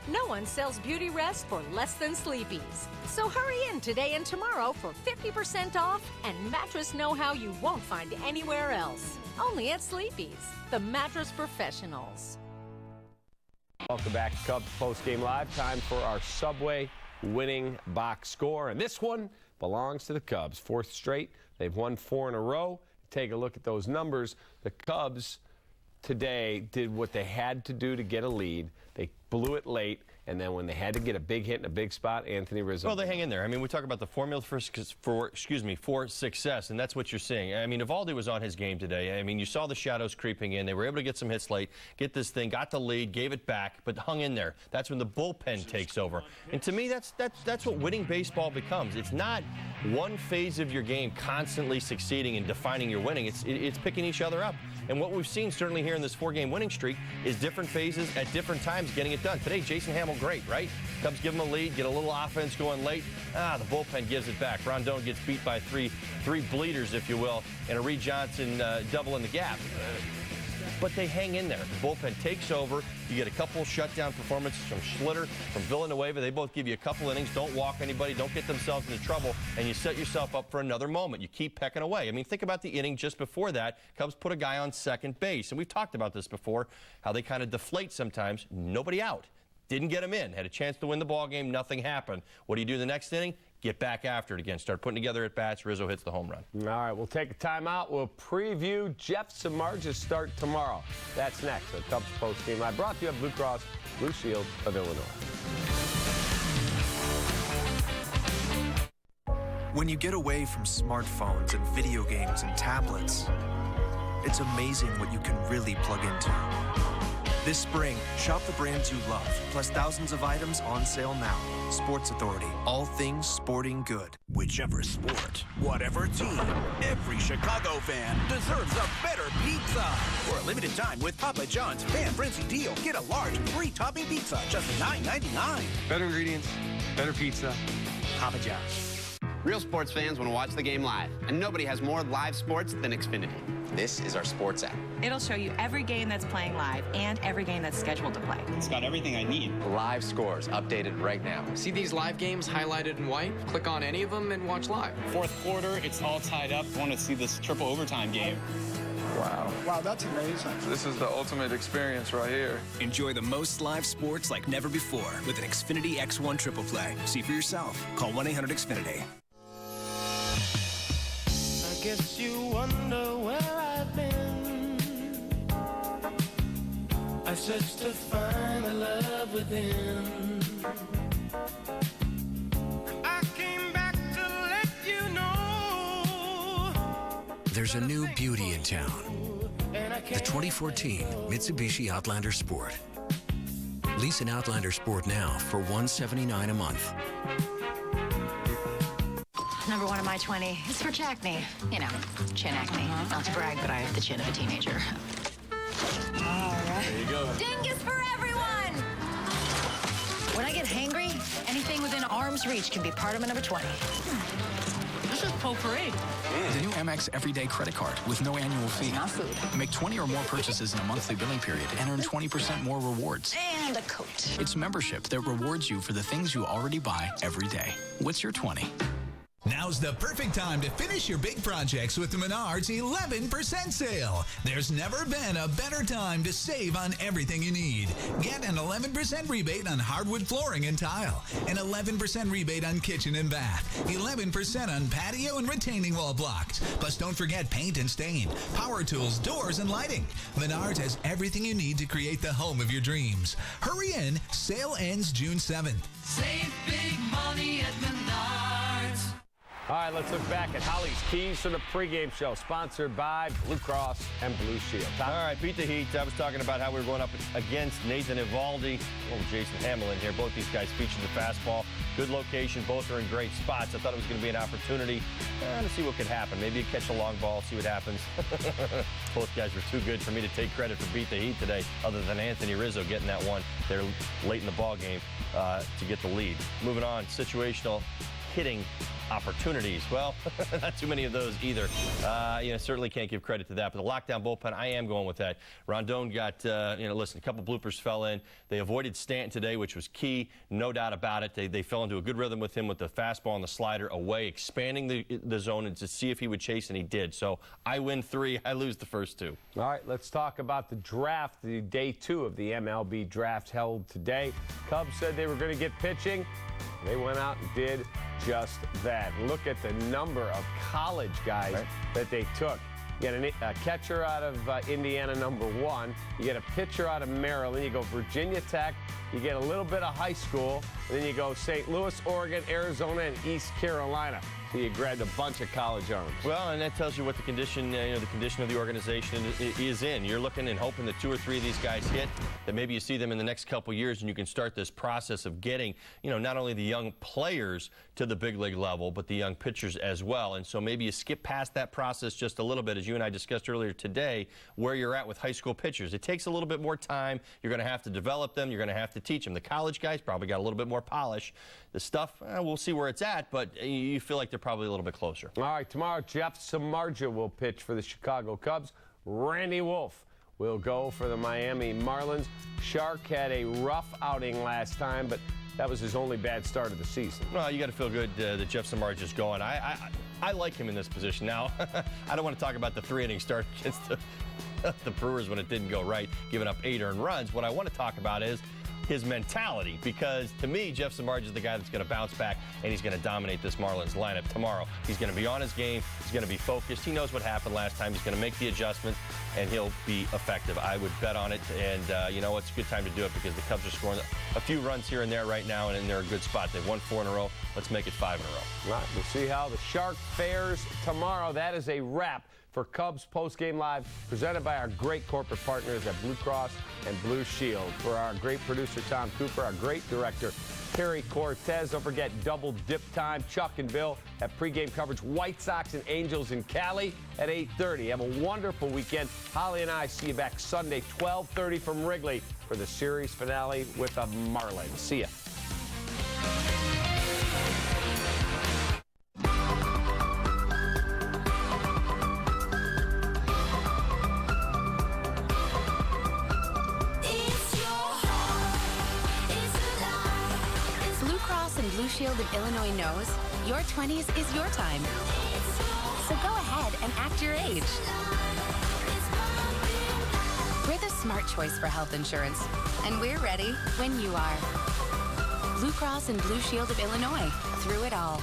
No one sells Beauty Rest for less than Sleepy's. So hurry in today and tomorrow for 50% off and mattress know-how you won't find anywhere else. Only at Sleepy's, the mattress professionals. Welcome back to Cubs Postgame Live. Time for our Subway winning box score. And this one belongs to the Cubs. 4th straight. They've won 4 in a row. Take a look at those numbers. The Cubs today did what they had to do to get a lead. They blew it late. And then when they had to get a big hit in a big spot, Anthony Rizzo. Well, they hang in there. I mean, we talk about the formula for success, and that's what you're seeing. I mean, Evaldi was on his game today. I mean, you saw the shadows creeping in. They were able to get some hits late, get this thing, got the lead, gave it back, but hung in there. That's when the bullpen takes over. And to me, that's what winning baseball becomes. It's not one phase of your game constantly succeeding and defining your winning. It's picking each other up. And what we've seen certainly here in this 4-game winning streak is different phases at different times getting it done. Today, Jason Hamill great, right? Cubs give them a lead, get a little offense going late. The bullpen gives it back. Rondon gets beat by three bleeders, if you will, and a Reed Johnson double in the gap. But they hang in there. The bullpen takes over. You get a couple shutdown performances from Schlitter, from Villanueva. They both give you a couple innings. Don't walk anybody. Don't get themselves into trouble. And you set yourself up for another moment. You keep pecking away. I mean, think about the inning just before that. Cubs put a guy on second base. And we've talked about this before, how they kind of deflate sometimes. Nobody out. Didn't get him in. Had a chance to win the ball game. Nothing happened. What do you do the next inning? Get back after it again. Start putting together at bats. Rizzo hits the home run. All right, we'll take a timeout. We'll preview Jeff Samardzij's start tomorrow. That's next on Cubs Postgame Live. Brought to you by Blue Cross Blue Shield of Illinois. When you get away from smartphones and video games and tablets, it's amazing what you can really plug into. This spring, shop the brands you love, plus thousands of items on sale now. Sports Authority, all things sporting good. Whichever sport, whatever team, every Chicago fan deserves a better pizza. For a limited time with Papa John's Fan Frenzy deal, get a large 3-topping pizza, just $9.99. Better ingredients, better pizza, Papa John's. Real sports fans want to watch the game live, and nobody has more live sports than Xfinity. This is our sports app. It'll show you every game that's playing live and every game that's scheduled to play. It's got everything I need. Live scores updated right now. See these live games highlighted in white? Click on any of them and watch live. Fourth quarter, it's all tied up. I want to see this triple overtime game. Wow. Wow, that's amazing. This is the ultimate experience right here. Enjoy the most live sports like never before with an Xfinity X1 Triple Play. See for yourself. Call 1-800-XFINITY. I guess you wonder where I've been. I searched to find the love within. I came back to let you know. There's a new beauty in town. The 2014 Mitsubishi Outlander Sport. Lease an Outlander Sport now for $179 a month. Number one of my 20 is for acne. You know, chin acne. Not to brag, but I have the chin of a teenager. All right. There you go. Dingus for everyone! When I get hangry, anything within arm's reach can be part of my number 20. This is potpourri. The new Amex Everyday Credit Card with no annual fee. Not food. Make 20 or more purchases in a monthly billing period and earn 20% more rewards. And a coat. It's membership that rewards you for the things you already buy every day. What's your 20? Now's the perfect time to finish your big projects with the Menards 11% sale. There's never been a better time to save on everything you need. Get an 11% rebate on hardwood flooring and tile, an 11% rebate on kitchen and bath, 11% on patio and retaining wall blocks. Plus, don't forget paint and stain, power tools, doors, and lighting. Menards has everything you need to create the home of your dreams. Hurry in. Sale ends June 7th. Save big money at Menards. All right, let's look back at Holly's Keys for the pregame show, sponsored by Blue Cross and Blue Shield. All right, beat the Heat. I was talking about how we were going up against Nathan Eovaldi, Jason Hamlin here. Both these guys featured the fastball. Good location. Both are in great spots. I thought it was going to be an opportunity to see what could happen. Maybe catch a long ball, see what happens. Both guys were too good for me to take credit for beat the Heat today, other than Anthony Rizzo getting that one there late in the ball game to get the lead. Moving on, situational hitting opportunities. Well, not too many of those either. Certainly can't give credit to that. But the lockdown bullpen, I am going with that. Rondon got, listen, a couple bloopers fell in. They avoided Stanton today, which was key. No doubt about it. They fell into a good rhythm with him with the fastball and the slider away, expanding the zone and to see if he would chase, and he did. So I win 3. I lose the first 2. All right, let's talk about the draft. The day 2 of the MLB draft held today. Cubs said they were going to get pitching. They went out and did just that. Look at the number of college guys that they took. You get a catcher out of Indiana, number 1. You get a pitcher out of Maryland. You go Virginia Tech. You get a little bit of high school. And then you go St. Louis, Oregon, Arizona, and East Carolina. You grabbed a bunch of college arms. Well, and that tells you what the condition, the condition of the organization is in. You're looking and hoping that 2 or 3 of these guys hit, that maybe you see them in the next couple years, and you can start this process of getting, not only the young players to the big league level, but the young pitchers as well. And so maybe you skip past that process just a little bit, as you and I discussed earlier today, where you're at with high school pitchers. It takes a little bit more time. You're going to have to develop them. You're going to have to teach them. The college guys probably got a little bit more polish. The stuff, we'll see where it's at, but you feel like they're probably a little bit closer. All right, tomorrow, Jeff Samardzija will pitch for the Chicago Cubs. Randy Wolf will go for the Miami Marlins. Shark had a rough outing last time, but that was his only bad start of the season. Well, you got to feel good that Jeff Samardzija is going. I like him in this position. Now, I don't want to talk about the 3-inning start against the Brewers when it didn't go right, giving up 8 earned runs. What I want to talk about is his mentality, because to me, Jeff Samardzija is the guy that's going to bounce back, and he's going to dominate this Marlins lineup tomorrow. He's going to be on his game. He's going to be focused. He knows what happened last time. He's going to make the adjustments, and he'll be effective. I would bet on it, and you know, it's a good time to do it because the Cubs are scoring a few runs here and there right now, and they're in a good spot. They've won 4 in a row. Let's make it 5 in a row. All right, we'll see how the Shark fares tomorrow. That is a wrap for Cubs Postgame Live, presented by our great corporate partners at Blue Cross and Blue Shield. For our great producer, Tom Cooper, our great director, Terry Cortez. Don't forget double dip time. Chuck and Bill have pregame coverage. White Sox and Angels in Cali at 8:30. Have a wonderful weekend. Holly and I see you back Sunday, 12:30 from Wrigley for the series finale with the Marlins. See ya. Blue Shield of Illinois knows your 20s is your time. So go ahead and act your age. We're the smart choice for health insurance, and we're ready when you are. Blue Cross and Blue Shield of Illinois, through it all.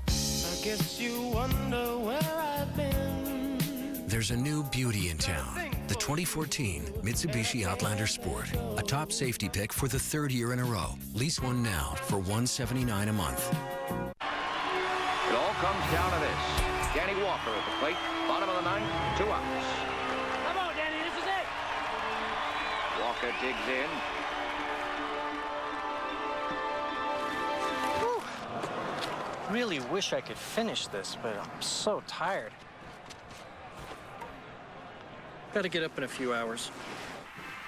I guess you wonder where I've been. There's a new beauty in town. The 2014 Mitsubishi Outlander Sport, a top safety pick for the 3rd year in a row. Lease one now for $179 a month. It all comes down to this. Danny Walker at the plate, bottom of the 9th, 2 outs. Come on, Danny, this is it. Walker digs in. Whew. Really wish I could finish this, but I'm so tired. Got to get up in a few hours.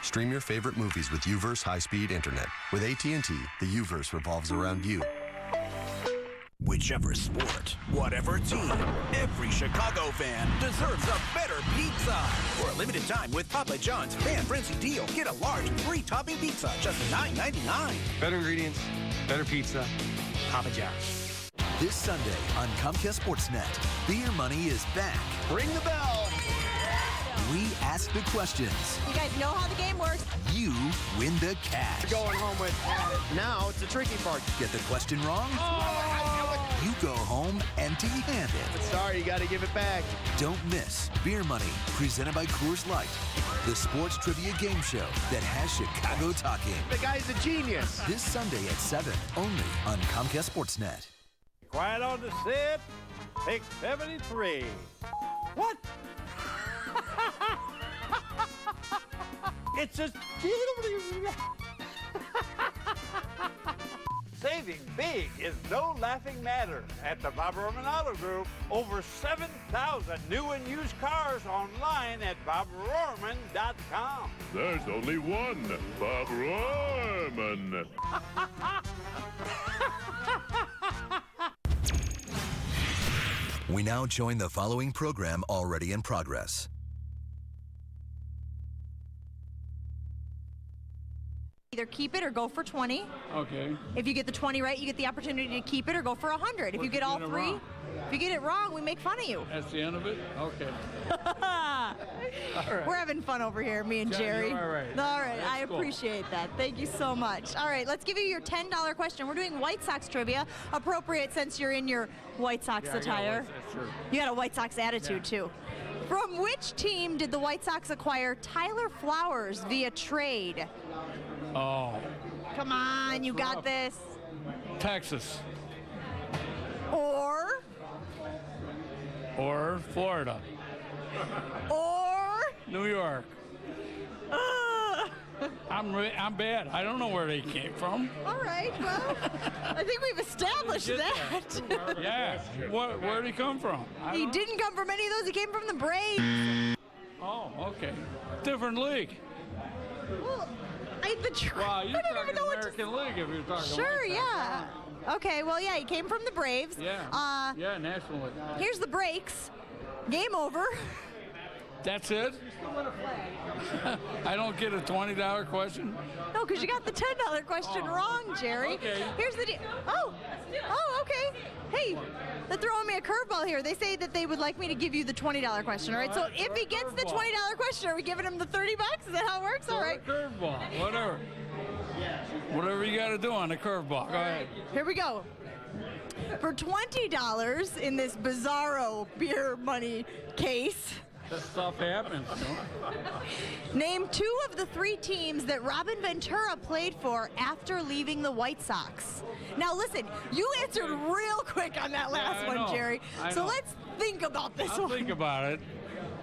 Stream your favorite movies with UVerse high-speed internet. With AT&T, the UVerse revolves around you. Whichever sport, whatever team, every Chicago fan deserves a better pizza. For a limited time with Papa John's Fan Frenzy deal, get a large 3-topping pizza, just $9.99. Better ingredients, better pizza, Papa John's. This Sunday on Comcast Sportsnet, Beer Money is back. Ring the bell. We ask the questions. You guys know how the game works. You win the cash. Going home with now it's the tricky part. Get the question wrong? Oh! You go home empty-handed. Sorry, you got to give it back. Don't miss Beer Money, presented by Coors Light, the sports trivia game show that has Chicago talking. The guy's a genius. This Sunday at 7, only on Comcast Sportsnet. Quiet on the set. Pick 73. What? It's a saving big is no laughing matter at the Bob Roman Auto Group. Over 7,000 new and used cars online at bobrorman.com. There's only one Bob Roman. We now join the following program already in progress. Either keep it or go for 20. Okay. If you get the 20 right, you get the opportunity to keep it or go for 100. If you get all 3, if you get it wrong, we make fun of you. That's the end of it? Okay. Right. We're having fun over here, me and Jerry. All right. All right, I appreciate that. Thank you so much. All right, let's give you your $10 question. We're doing White Sox trivia, appropriate since you're in your White Sox attire. You got a White Sox attitude, too. From which team did the White Sox acquire Tyler Flowers via trade? Oh. Come on, you got this. Texas. Or Florida. Or New York. I'm bad. I don't know where they came from. All right, well, I think we've established that. Yeah. Where'd he come from? He didn't come from any of those. He came from the Braves. Oh, okay. Different league. Well, Wow, you're I don't talking even know what American League if you're talking Sure, White Sox. yeah. Okay, well, yeah, he came from the Braves. Yeah. Yeah, National League. Here's the breaks. Game over. That's it? I don't get a $20 question? No, because you got the $10 question wrong, Jerry. Okay. Here's the deal. Oh, okay. Hey, they're throwing me a curveball here. They say that they would like me to give you the $20 question, all right? So if he gets the $20 question, are we giving him the $30? Is that how it works? All right. Curveball, whatever. Whatever you got to do on the curveball. Go ahead. Here we go. For $20 in this bizarro beer money case, That stuff happens, you know? name 2 of the 3 teams that Robin Ventura played for after leaving the White Sox. Now listen, you answered real quick on that last I one, know. Jerry. I So know. let's think about this I'll one. think about it.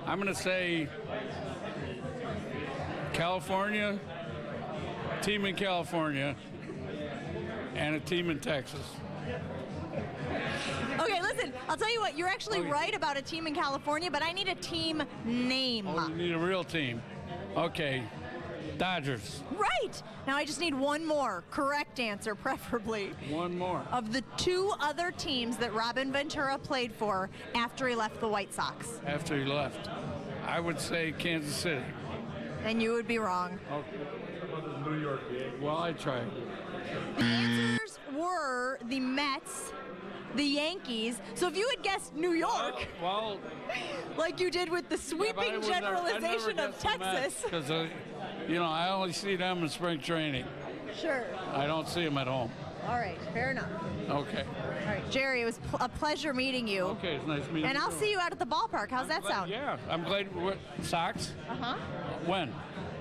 I'm going to say California, team in California, and a team in Texas. Okay, listen, I'll tell you what, you're actually right about a team in California, but I need a team name. Oh, you need a real team. Okay, Dodgers. Right! Now I just need one more correct answer, preferably. One more. Of the 2 other teams that Robin Ventura played for after he left the White Sox. After he left. I would say Kansas City. And you would be wrong. Okay. New York. Well, I tried. The answers were the Mets, the Yankees. So if you had guessed New York, Well, like you did with the sweeping generalization of Texas. Because, I only see them in spring training. Sure. I don't see them at home. All right, fair enough. Okay. All right, Jerry, it was a pleasure meeting you. Okay, it's nice meeting you. And I'll see you out at the ballpark. How's that sound? Yeah, I'm glad. Sox? Uh-huh. When?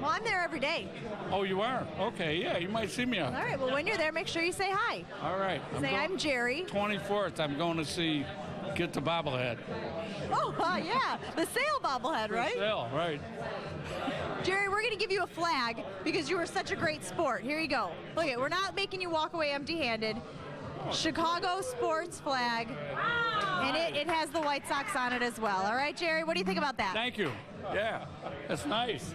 Well, I'm there every day. Oh, you are? Okay, yeah, you might see me out. All right, well, when you're there, make sure you say hi. All right. Say, I'm Jerry. 24th, I'm going to get the bobblehead. Oh, yeah, the sale bobblehead, right? Sale, right. Jerry, we're going to give you a flag because you were such a great sport. Here you go. Look it, we're not making you walk away empty-handed. Chicago sports flag, and it has the White Sox on it as well. All right, Jerry, what do you think about that? Thank you. Yeah, that's nice.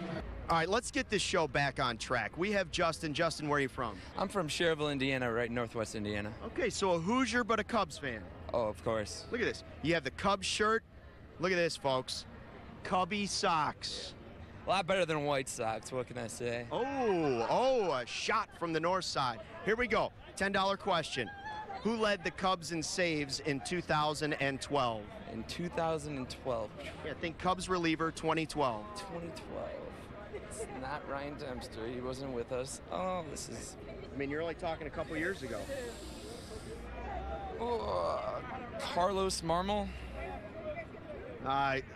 All right, let's get this show back on track. We have Justin. Justin, where are you from? I'm from Cherville, Indiana, right northwest Indiana. Okay, so a Hoosier but a Cubs fan. Oh, of course. Look at this. You have the Cubs shirt. Look at this, folks. Cubby socks. A lot better than White Sox, what can I say? Oh, a shot from the north side. Here we go. $10 question. Who led the Cubs in saves in 2012? In 2012. Yeah, think Cubs reliever 2012. 2012. It's not Ryan Dempster. He wasn't with us. Oh, this is... I mean, you're only talking a couple years ago. Carlos Marmol.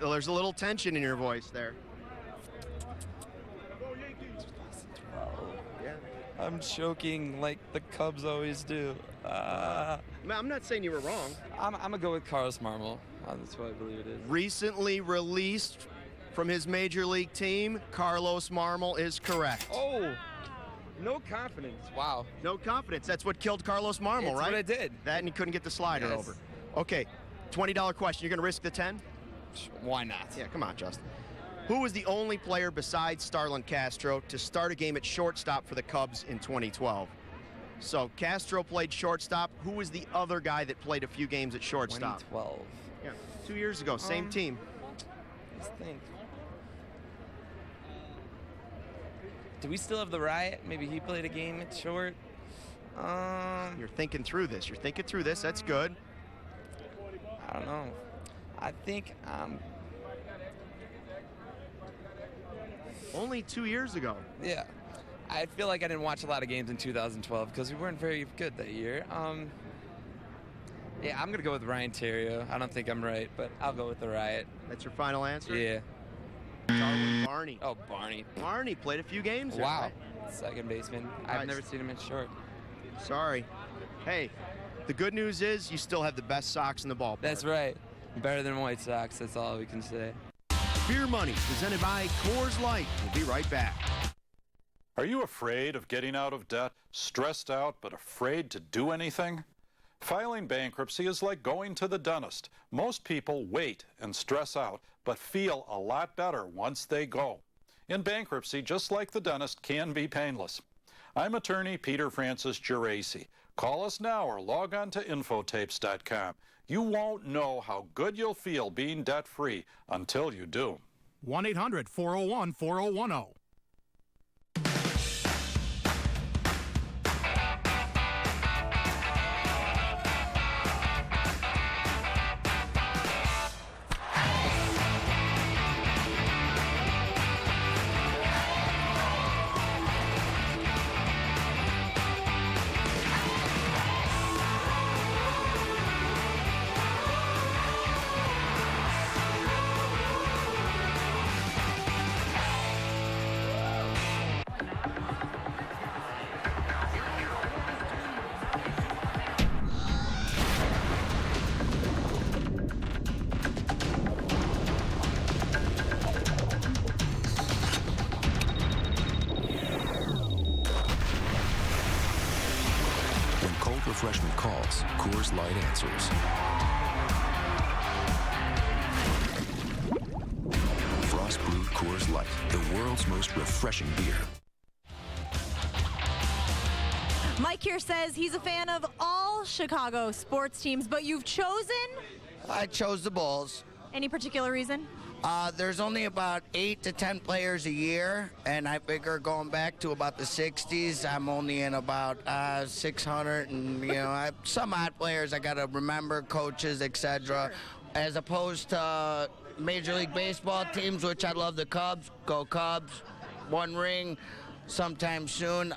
There's a little tension in your voice there. Yeah. I'm choking like the Cubs always do. I'm not saying you were wrong. I'm going to go with Carlos Marmol. That's what I believe it is. Recently released from his major league team, Carlos Marmol is correct. Oh, no confidence. Wow. No confidence. That's what killed Carlos Marmol, That's right? what I did. That and he couldn't get the slider Yes. over. Okay, $20 question. You're going to risk the 10? Why not? Yeah, come on, Justin. Who was the only player besides Starlin Castro to start a game at shortstop for the Cubs in 2012? So Castro played shortstop. Who was the other guy that played a few games at shortstop? 2012. Yeah, 2 years ago, same team. Let's think. Do we still have the Riot? Maybe he played a game at short. You're thinking through this. You're thinking through this. That's good. I don't know. I think only 2 years ago. Yeah. I feel like I didn't watch a lot of games in 2012 because we weren't very good that year. Yeah, I'm going to go with Ryan Terrio. I don't think I'm right, but I'll go with the Riot. That's your final answer? Yeah. Darwin Barney. Oh, Barney. Barney played a few games there, Wow. right? Second baseman. I've never seen him in short. Sorry. Hey, The good news is you still have the best Sox in the ballpark. That's right. Better than White Sox. That's all we can say. Beer Money, presented by Coors Light. We'll be right back. Are you afraid of getting out of debt, stressed out, but afraid to do anything? Filing bankruptcy is like going to the dentist. Most people wait and stress out, but feel a lot better once they go. In bankruptcy, just like the dentist, can be painless. I'm attorney Peter Francis Geraci. Call us now or log on to infotapes.com. You won't know how good you'll feel being debt-free until you do. 1-800-401-4010. Refreshment calls, Coors Light answers. Frost brewed Coors Light, the world's most refreshing beer. Mike here says he's a fan of all Chicago sports teams, but you've chosen? I chose the Bulls. Any particular reason? There's only about 8 to 10 players a year, and I figure going back to about the 60s, I'm only in about 600, and some odd players I got to remember, coaches, etc. As opposed to Major League Baseball teams, which I love the Cubs. Go Cubs! One ring, sometime soon.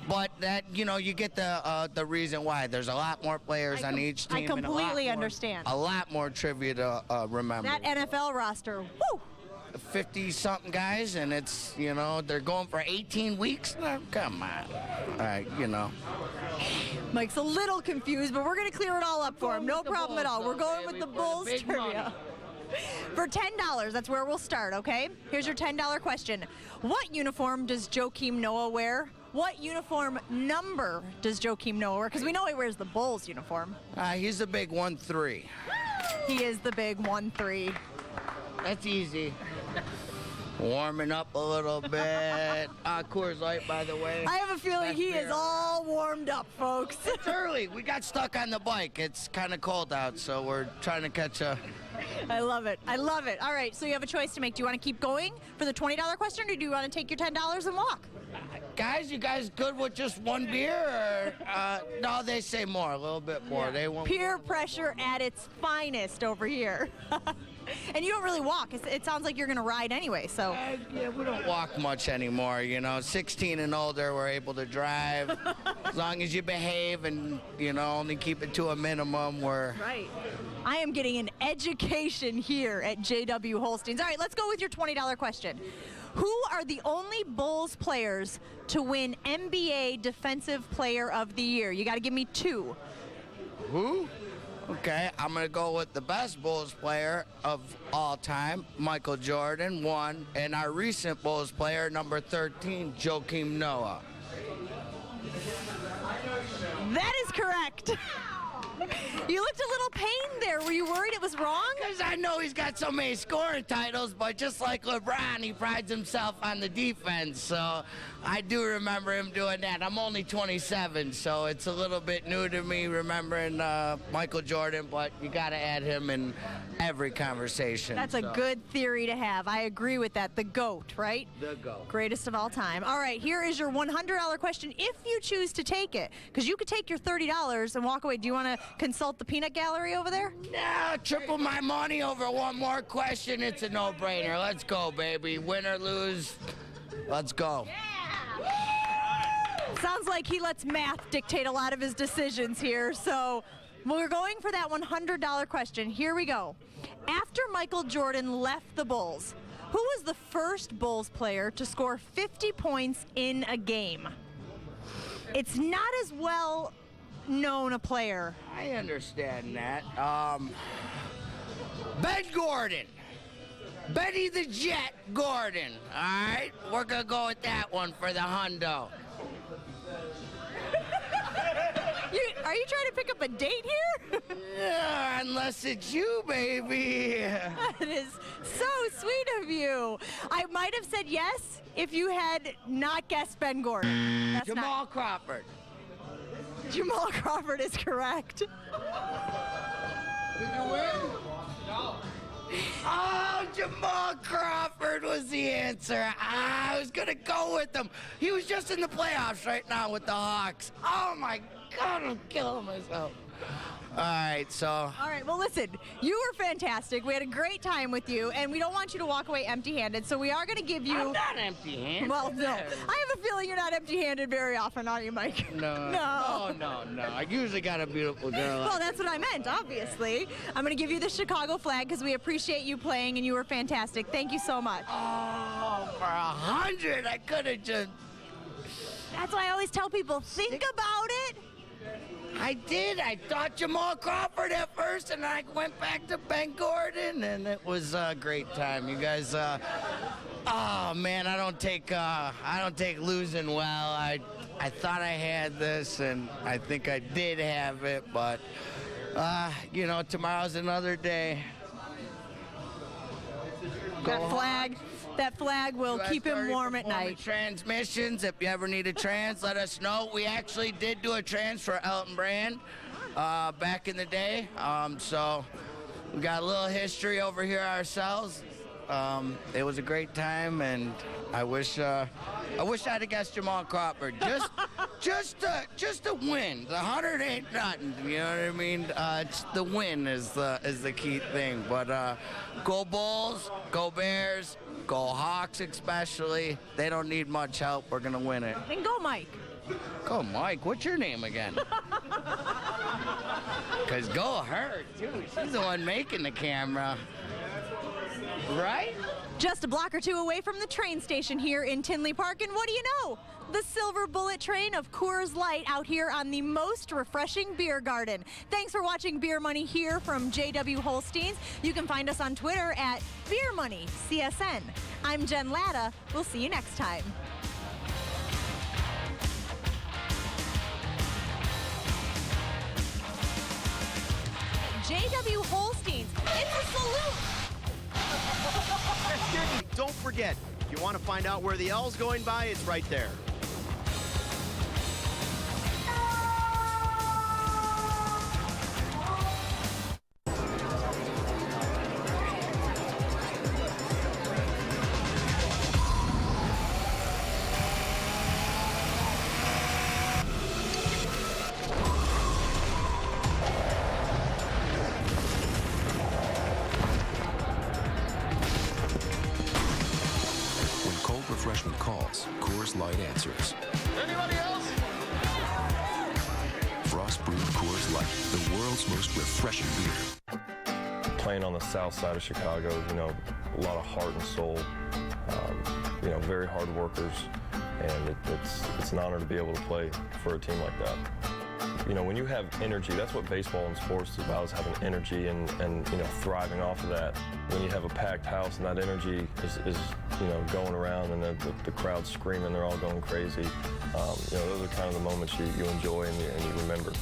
But that, you get the reason why. There's a lot more players on each team. I completely understand. A lot more trivia to remember. That NFL roster, woo! 50-something guys, and it's, they're going for 18 weeks? No, come on. All right, Mike's a little confused, but we're going to clear it all up for him. No problem at all. We're going with the Bulls trivia. For $10, that's where we'll start, okay? Here's your $10 question. What uniform does Joakim Noah wear? What uniform number does Joakim Noah wear? Because we know he wears the Bulls uniform. He's the big 1-3. He is the big 1-3. That's easy. Warming up a little bit. Coors Light, by the way. I have a feeling he is all warmed up, folks. It's early. We got stuck on the bike. It's kind of cold out, so we're trying to catch a... I love it. I love it. All right, so you have a choice to make. Do you want to keep going for the $20 question, or do you want to take your $10 and walk? Guys, you guys good with just one beer? Or, no, they say more, a little bit more. Yeah. They want peer pressure at its finest over here. And you don't really walk. It sounds like you're going to ride anyway, so. Yeah, we don't walk much anymore, 16 and older, we're able to drive. As long as you behave and, only keep it to a minimum, we're... Right. I am getting an education here at J.W. Holstein's. All right, let's go with your $20 question. Who are the only Bulls players to win NBA Defensive Player of the Year? You got to give me 2. Who? Okay, I'm going to go with the best Bulls player of all time, Michael Jordan, 1, and our recent Bulls player, number 13, Joakim Noah. That is correct. You looked a little pained there. Were you worried it was wrong? Because I know he's got so many scoring titles, but just like LeBron, he prides himself on the defense. So I do remember him doing that. I'm only 27, so it's a little bit new to me remembering Michael Jordan, but you got to add him in every conversation. That's a good theory to have. I agree with that. The GOAT, right? The GOAT. Greatest of all time. All right, here is your $100 question if you choose to take it, because you could take your $30 and walk away. Do you want to consult the peanut gallery over there? No, triple my money over one more question. It's a no-brainer. Let's go, baby. Win or lose, let's go. Yeah. Sounds like he lets math dictate a lot of his decisions here. So we're going for that $100 question. Here we go. After Michael Jordan left the Bulls, who was the first Bulls player to score 50 points in a game? It's not as well known a player. I understand that. Ben Gordon. Betty the Jet Gordon. All right? We're going to go with that one for the hundo. Are you trying to pick up a date here? Yeah, unless it's you, baby. That is so sweet of you. I might have said yes if you had not guessed Ben Gordon. That's Jamal Crawford. Jamal Crawford is correct. Did you win? No. Oh, Jamal Crawford was the answer. I was going to go with him. He was just in the playoffs right now with the Hawks. Oh, my God, I'm killing myself. All right, so. All right, well, listen, you were fantastic. We had a great time with you, and we don't want you to walk away empty-handed, so we are going to give you. I'm not empty-handed. Well, no. I have a feeling you're not empty-handed very often, are you, Mike? No. No. I usually got a beautiful girl. Well, that's what I meant, obviously. I'm going to give you the Chicago flag because we appreciate you playing, and you were fantastic. Thank you so much. Oh, for 100, I could have just. That's why I always tell people, think about it. I did. I thought Jamal Crawford at first, and I went back to Ben Gordon, and it was a great time. You guys, oh man, I don't take losing well. I thought I had this, and I think I did have it, but you know, tomorrow's another day. That flag will keep him warm at night. Transmissions, if you ever need a trans, let us know. We actually did do a trans for Elton Brand back in the day. So we got a little history over here ourselves. It was a great time, and I wish I'd have guessed Jamal Crawford. Just to win. The 100 ain't nothing. You know what I mean? It's the win is the key thing. But go Bulls, go Bears, go Hawks especially. They don't need much help. We're gonna win it. And go Mike. Go Mike. What's your name again? Cause go her too. She's the one making the camera. Right? Just a block or two away from the train station here in Tinley Park, and what do you know? The Silver Bullet train of Coors Light out here on the most refreshing beer garden. Thanks for watching Beer Money here from J.W. Holsteins. You can find us on Twitter at Beer Money CSN. I'm Jen Latta. We'll see you next time. J.W. Holsteins. It's a salute. Don't forget, if you want to find out where the L's going by, it's right there. Refreshment calls, Coors Light answers. Anybody else? Frost brewed Coors Light, the world's most refreshing beer. Playing on the south side of Chicago, you know, a lot of heart and soul, you know, very hard workers, and it's an honor to be able to play for a team like that. You know, when you have energy, that's what baseball and sports is about, is having energy and you know, thriving off of that. When you have a packed house and that energy is you know, going around and the crowd's screaming, they're all going crazy, you know, those are kind of the moments you enjoy and you remember.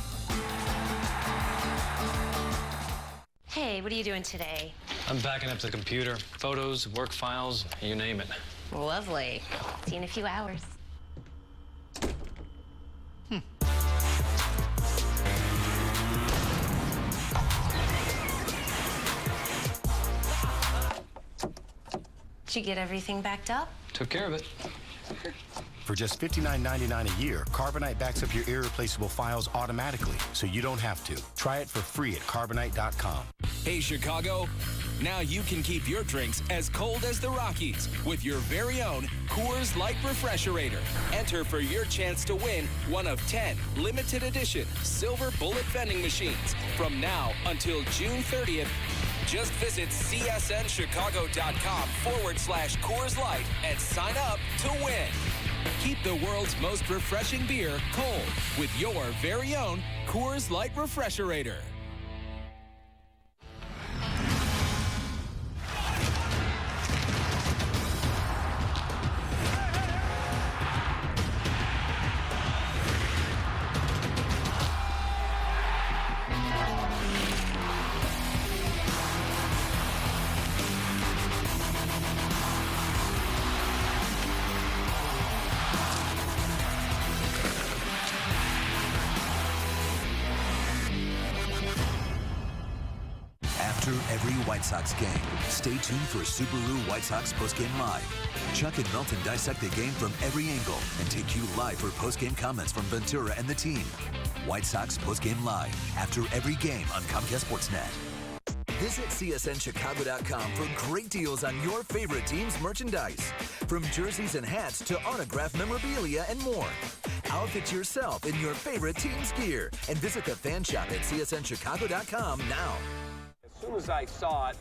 Hey, what are you doing today? I'm backing up the computer. Photos, work files, you name it. Lovely. See you in a few hours. Did you get everything backed up? Took care of it. For just $59.99 a year, Carbonite backs up your irreplaceable files automatically, so you don't have to. Try it for free at Carbonite.com. Hey, Chicago. Now you can keep your drinks as cold as the Rockies with your very own Coors Light Refresherator. Enter for your chance to win one of 10 limited edition Silver Bullet vending machines from now until June 30th. Just visit csnchicago.com/Coors Light and sign up to win. Keep the world's most refreshing beer cold with your very own Coors Light Refresherator. After every White Sox game, stay tuned for Subaru White Sox Postgame Live. Chuck and Milton dissect the game from every angle and take you live for postgame comments from Ventura and the team. White Sox Postgame Live after every game on Comcast Sportsnet. Visit CSNChicago.com for great deals on your favorite team's merchandise. From jerseys and hats to autographed memorabilia and more. Outfit yourself in your favorite team's gear and visit the fan shop at CSNChicago.com now. As soon as I saw it,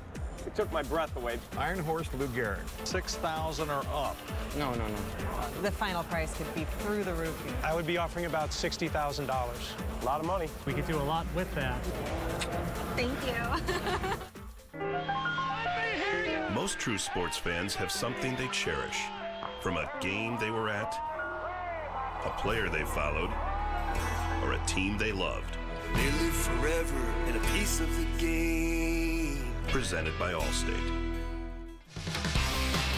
it took my breath away. Iron Horse Lou Gehrig, 6,000 or up. No. The final price could be through the roof. I would be offering about $60,000. A lot of money. We could do a lot with that. Thank you. Most true sports fans have something they cherish. From a game they were at, a player they followed, or a team they loved. They live forever in a piece of the game. Presented by Allstate.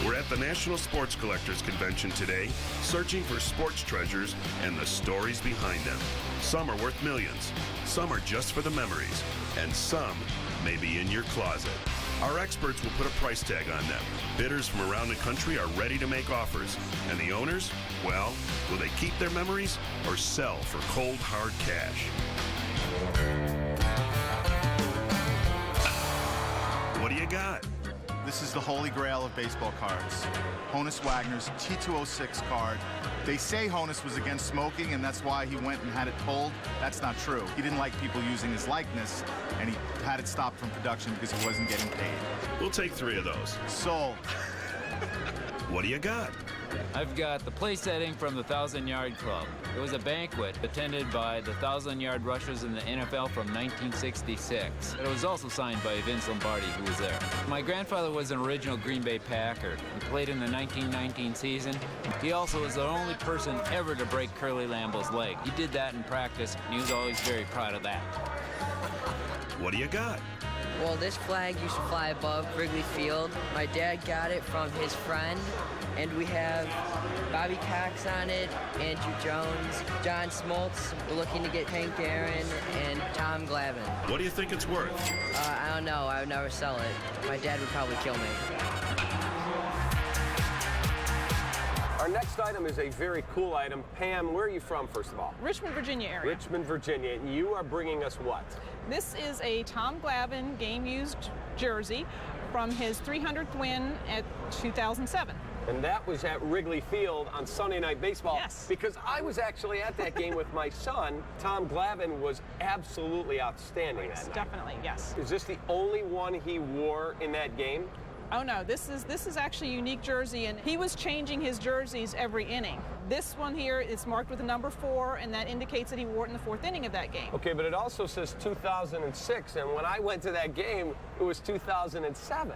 We're at the National Sports Collectors Convention today, searching for sports treasures and the stories behind them. Some are worth millions, some are just for the memories, and some may be in your closet. Our experts will put a price tag on them. Bidders from around the country are ready to make offers. And the owners, well, will they keep their memories or sell for cold, hard cash? What do you got? This is the holy grail of baseball cards. Honus Wagner's T206 card. They say Honus was against smoking, and that's why he went and had it pulled. That's not true. He didn't like people using his likeness, and he had it stopped from production because he wasn't getting paid. We'll take 3 of those. Sold. What do you got? I've got the place setting from the 1,000-Yard Club. It was a banquet attended by the 1,000-yard rushers in the NFL from 1966. It was also signed by Vince Lombardi, who was there. My grandfather was an original Green Bay Packer. He played in the 1919 season. He also was the only person ever to break Curly Lambeau's leg. He did that in practice, and he was always very proud of that. What do you got? Well, this flag used to fly above Wrigley Field. My dad got it from his friend, and we have Bobby Cox on it, Andrew Jones, John Smoltz. We're looking to get Hank Aaron and Tom Glavine. What do you think it's worth? I don't know. I would never sell it. My dad would probably kill me. Our next item is a very cool item. Pam, where are you from, first of all? Richmond, Virginia area. Richmond, Virginia. And you are bringing us what? This is a Tom Glavine game-used jersey from his 300th win at 2007. And that was at Wrigley Field on Sunday Night Baseball. Yes. Because I was actually at that game with my son. Tom Glavine was absolutely outstanding that night. Definitely, yes. Is this the only one he wore in that game? Oh no, this is actually a unique jersey, and he was changing his jerseys every inning. This one here is marked with the number 4, and that indicates that he wore it in the 4th inning of that game. Okay, but it also says 2006, and when I went to that game, it was 2007.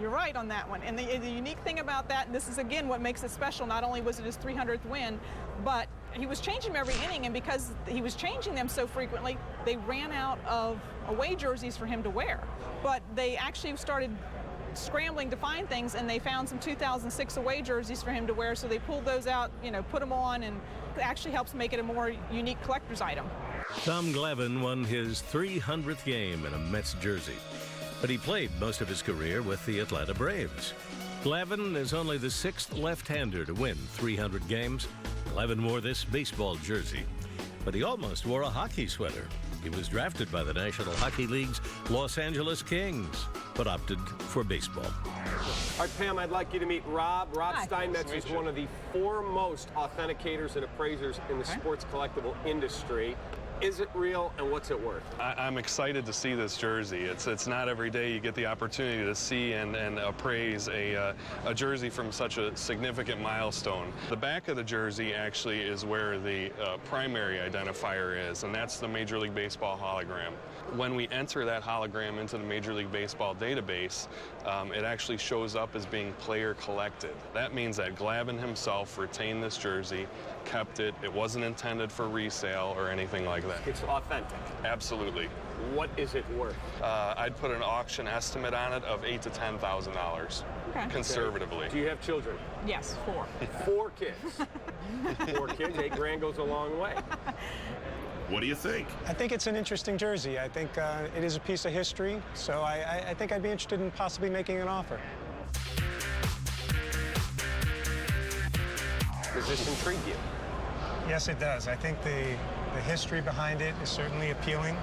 You're right on that one. And the unique thing about that, and this is again what makes it special, not only was it his 300th win, but he was changing them every inning, and because he was changing them so frequently, they ran out of away jerseys for him to wear. But they actually started scrambling to find things, and they found some 2006 away jerseys for him to wear, so they pulled those out, put them on, and it actually helps make it a more unique collector's item. Tom Glavine won his 300th game in a Mets jersey, but he played most of his career with the Atlanta Braves. Glavine is only the 6th left-hander to win 300 games. Glavine wore this baseball jersey, but he almost wore a hockey sweater. He was drafted by the National Hockey League's Los Angeles Kings, but opted for baseball. All right, Pam, I'd like you to meet Rob. Rob Steinmetz is one of the foremost authenticators and appraisers in the sports collectible industry. Is it real, and what's it worth? I'm excited to see this jersey. It's not every day you get the opportunity to see and appraise a jersey from such a significant milestone. The back of the jersey actually is where the primary identifier is, and that's the Major League Baseball hologram. When we enter that hologram into the Major League Baseball database, it actually shows up as being player collected. That means that Glavine himself retained this jersey, kept it. It wasn't intended for resale or anything like that. It's authentic. Absolutely. What is it worth? I'd put an auction estimate on it of $8,000 to $10,000, conservatively. Do you have children? Yes, 4. 4 kids. 4 kids, $8,000 goes a long way. What do you think? I think it's an interesting jersey. I think it is a piece of history, so I think I'd be interested in possibly making an offer. Does this intrigue you? Yes, it does. I think the history behind it is certainly appealing.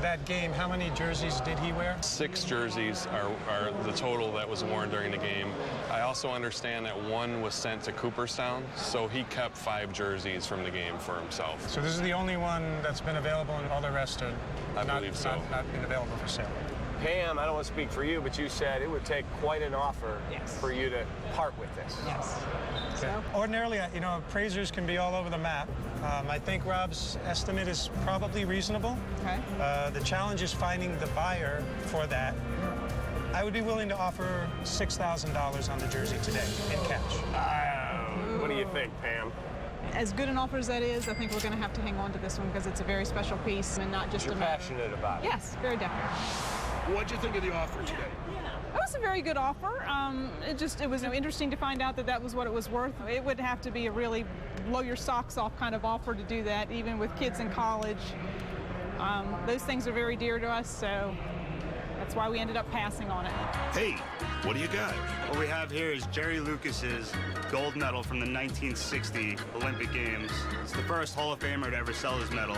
That game, how many jerseys did he wear? 6 jerseys are the total that was worn during the game. I also understand that 1 was sent to Cooperstown, so he kept 5 jerseys from the game for himself. So this is the only one that's been available, and all the rest are I believe so. not been available for sale. Pam, I don't want to speak for you, but you said it would take quite an offer for you to part with this. Yes. So ordinarily, appraisers can be all over the map. I think Rob's estimate is probably reasonable. Okay. The challenge is finding the buyer for that. I would be willing to offer $6,000 on the jersey today in cash. What do you think, Pam? As good an offer as that is, I think we're going to have to hang on to this one because it's a very special piece and not just You're a matter. passionate about it. Yes, very definitely. What'd you think of the offer today? It was a very good offer. It was interesting to find out that was what it was worth. It would have to be a really blow your socks off kind of offer to do that, even with kids in college. Those things are very dear to us, so that's why we ended up passing on it. Hey, what do you got? What we have here is Jerry Lucas's gold medal from the 1960 Olympic Games. It's the first Hall of Famer to ever sell his medal.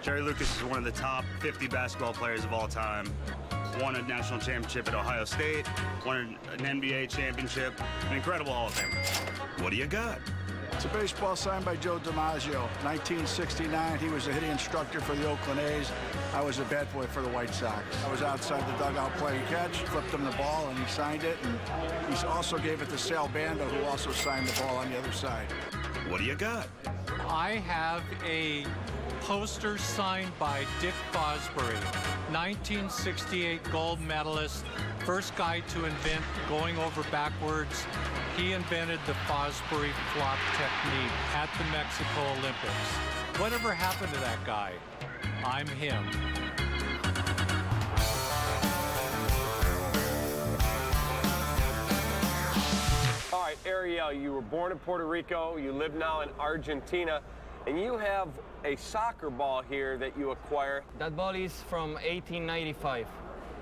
Jerry Lucas is one of the top 50 basketball players of all time. Won a national championship at Ohio State, won an NBA championship, an incredible Hall of Famer. What do you got? It's a baseball signed by Joe DiMaggio, 1969. He was a hitting instructor for the Oakland A's. I was a bat boy for the White Sox. I was outside the dugout playing catch, flipped him the ball, and he signed it. And he also gave it to Sal Bando, who also signed the ball on the other side. What do you got? I have a poster signed by Dick Fosbury, 1968 gold medalist, first guy to invent going over backwards. He invented the Fosbury flop technique at the Mexico Olympics. Whatever happened to that guy? I'm him. All right, Ariel, you were born in Puerto Rico. You live now in Argentina. And you have a soccer ball here that you acquire. That ball is from 1895.